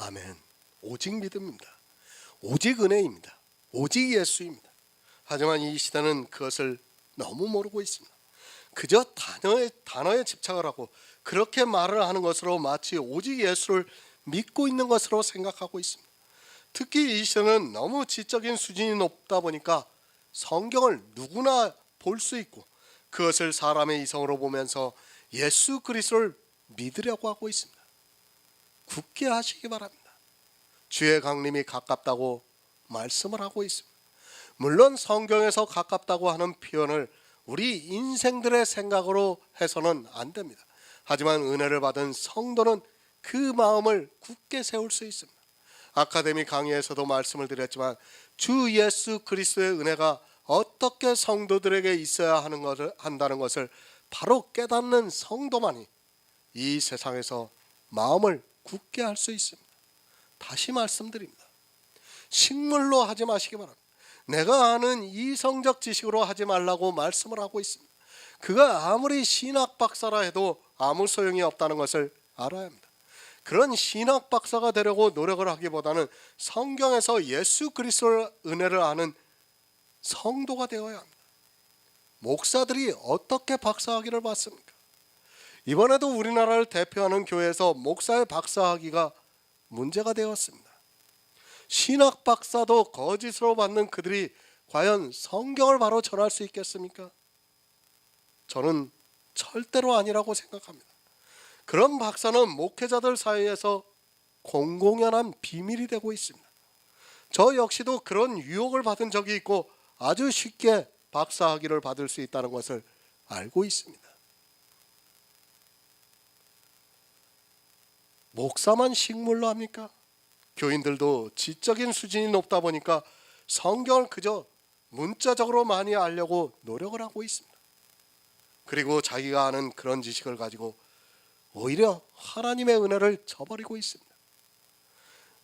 아멘. 오직 믿음입니다. 오직 은혜입니다. 오직 예수입니다. 하지만 이 시대는 그것을 너무 모르고 있습니다. 그저 단어에 집착을 하고 그렇게 말을 하는 것으로 마치 오직 예수를 믿고 있는 것으로 생각하고 있습니다. 특히 이 시대는 너무 지적인 수준이 높다 보니까 성경을 누구나 볼 수 있고 그것을 사람의 이성으로 보면서 예수 그리스도를 믿으려고 하고 있습니다. 굳게 하시기 바랍니다. 주의 강림이 가깝다고 말씀을 하고 있습니다. 물론 성경에서 가깝다고 하는 표현을 우리 인생들의 생각으로 해서는 안 됩니다. 하지만 은혜를 받은 성도는 그 마음을 굳게 세울 수 있습니다. 아카데미 강의에서도 말씀을 드렸지만 주 예수 그리스도의 은혜가 어떻게 성도들에게 있어야 한다는 것을 바로 깨닫는 성도만이 이 세상에서 마음을 굳게 할 수 있습니다. 다시 말씀드립니다. 식물로 하지 마시기 바랍니다. 내가 아는 이성적 지식으로 하지 말라고 말씀을 하고 있습니다. 그가 아무리 신학 박사라 해도 아무 소용이 없다는 것을 알아야 합니다. 그런 신학 박사가 되려고 노력을 하기보다는 성경에서 예수 그리스도의 은혜를 아는 성도가 되어야 합니다. 목사들이 어떻게 박사학위를 받습니까? 이번에도 우리나라를 대표하는 교회에서 목사의 박사학위가 문제가 되었습니다. 신학 박사도 거짓으로 받는 그들이 과연 성경을 바로 전할 수 있겠습니까? 저는 절대로 아니라고 생각합니다. 그런 박사는 목회자들 사이에서 공공연한 비밀이 되고 있습니다. 저 역시도 그런 유혹을 받은 적이 있고 아주 쉽게 박사학위를 받을 수 있다는 것을 알고 있습니다. 목사만 식물로 합니까? 교인들도 지적인 수준이 높다 보니까 성경을 그저 문자적으로 많이 알려고 노력을 하고 있습니다. 그리고 자기가 아는 그런 지식을 가지고 오히려 하나님의 은혜를 저버리고 있습니다.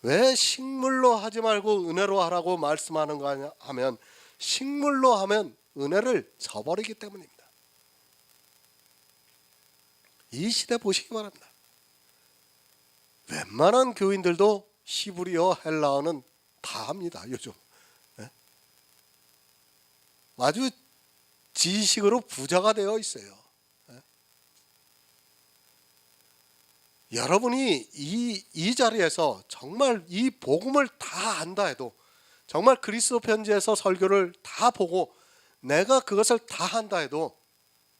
왜 식물로 하지 말고 은혜로 하라고 말씀하는가 하면 식물로 하면 은혜를 저버리기 때문입니다. 이 시대 보시기 바랍니다. 웬만한 교인들도 히브리어, 헬라어는 다 합니다. 요즘 아주 지식으로 부자가 되어 있어요. 여러분이 이 자리에서 정말 이 복음을 다 안다 해도 정말 그리스도 편지에서 설교를 다 보고 내가 그것을 다 한다 해도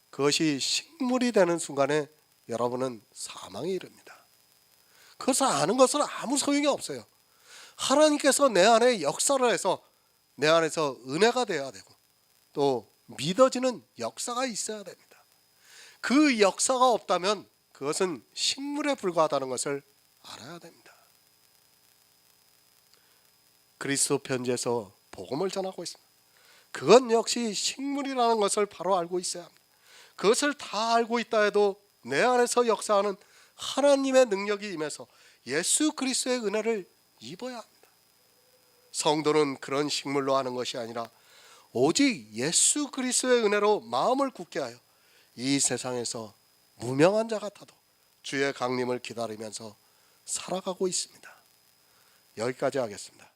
그것이 식물이 되는 순간에 여러분은 사망에 이릅니다. 그것을 아는 것은 아무 소용이 없어요. 하나님께서 내 안에 역사를 해서 내 안에서 은혜가 되어야 되고 또 믿어지는 역사가 있어야 됩니다. 그 역사가 없다면 그것은 식물에 불과하다는 것을 알아야 됩니다. 그리스도 편지에서 복음을 전하고 있습니다. 그건 역시 식물이라는 것을 바로 알고 있어야 합니다. 그것을 다 알고 있다 해도 내 안에서 역사하는 하나님의 능력이 임해서 예수 그리스도의 은혜를 입어야 합니다. 성도는 그런 식물로 하는 것이 아니라 오직 예수 그리스도의 은혜로 마음을 굳게 하여 이 세상에서 무명한 자 같아도 주의 강림을 기다리면서 살아가고 있습니다. 여기까지 하겠습니다.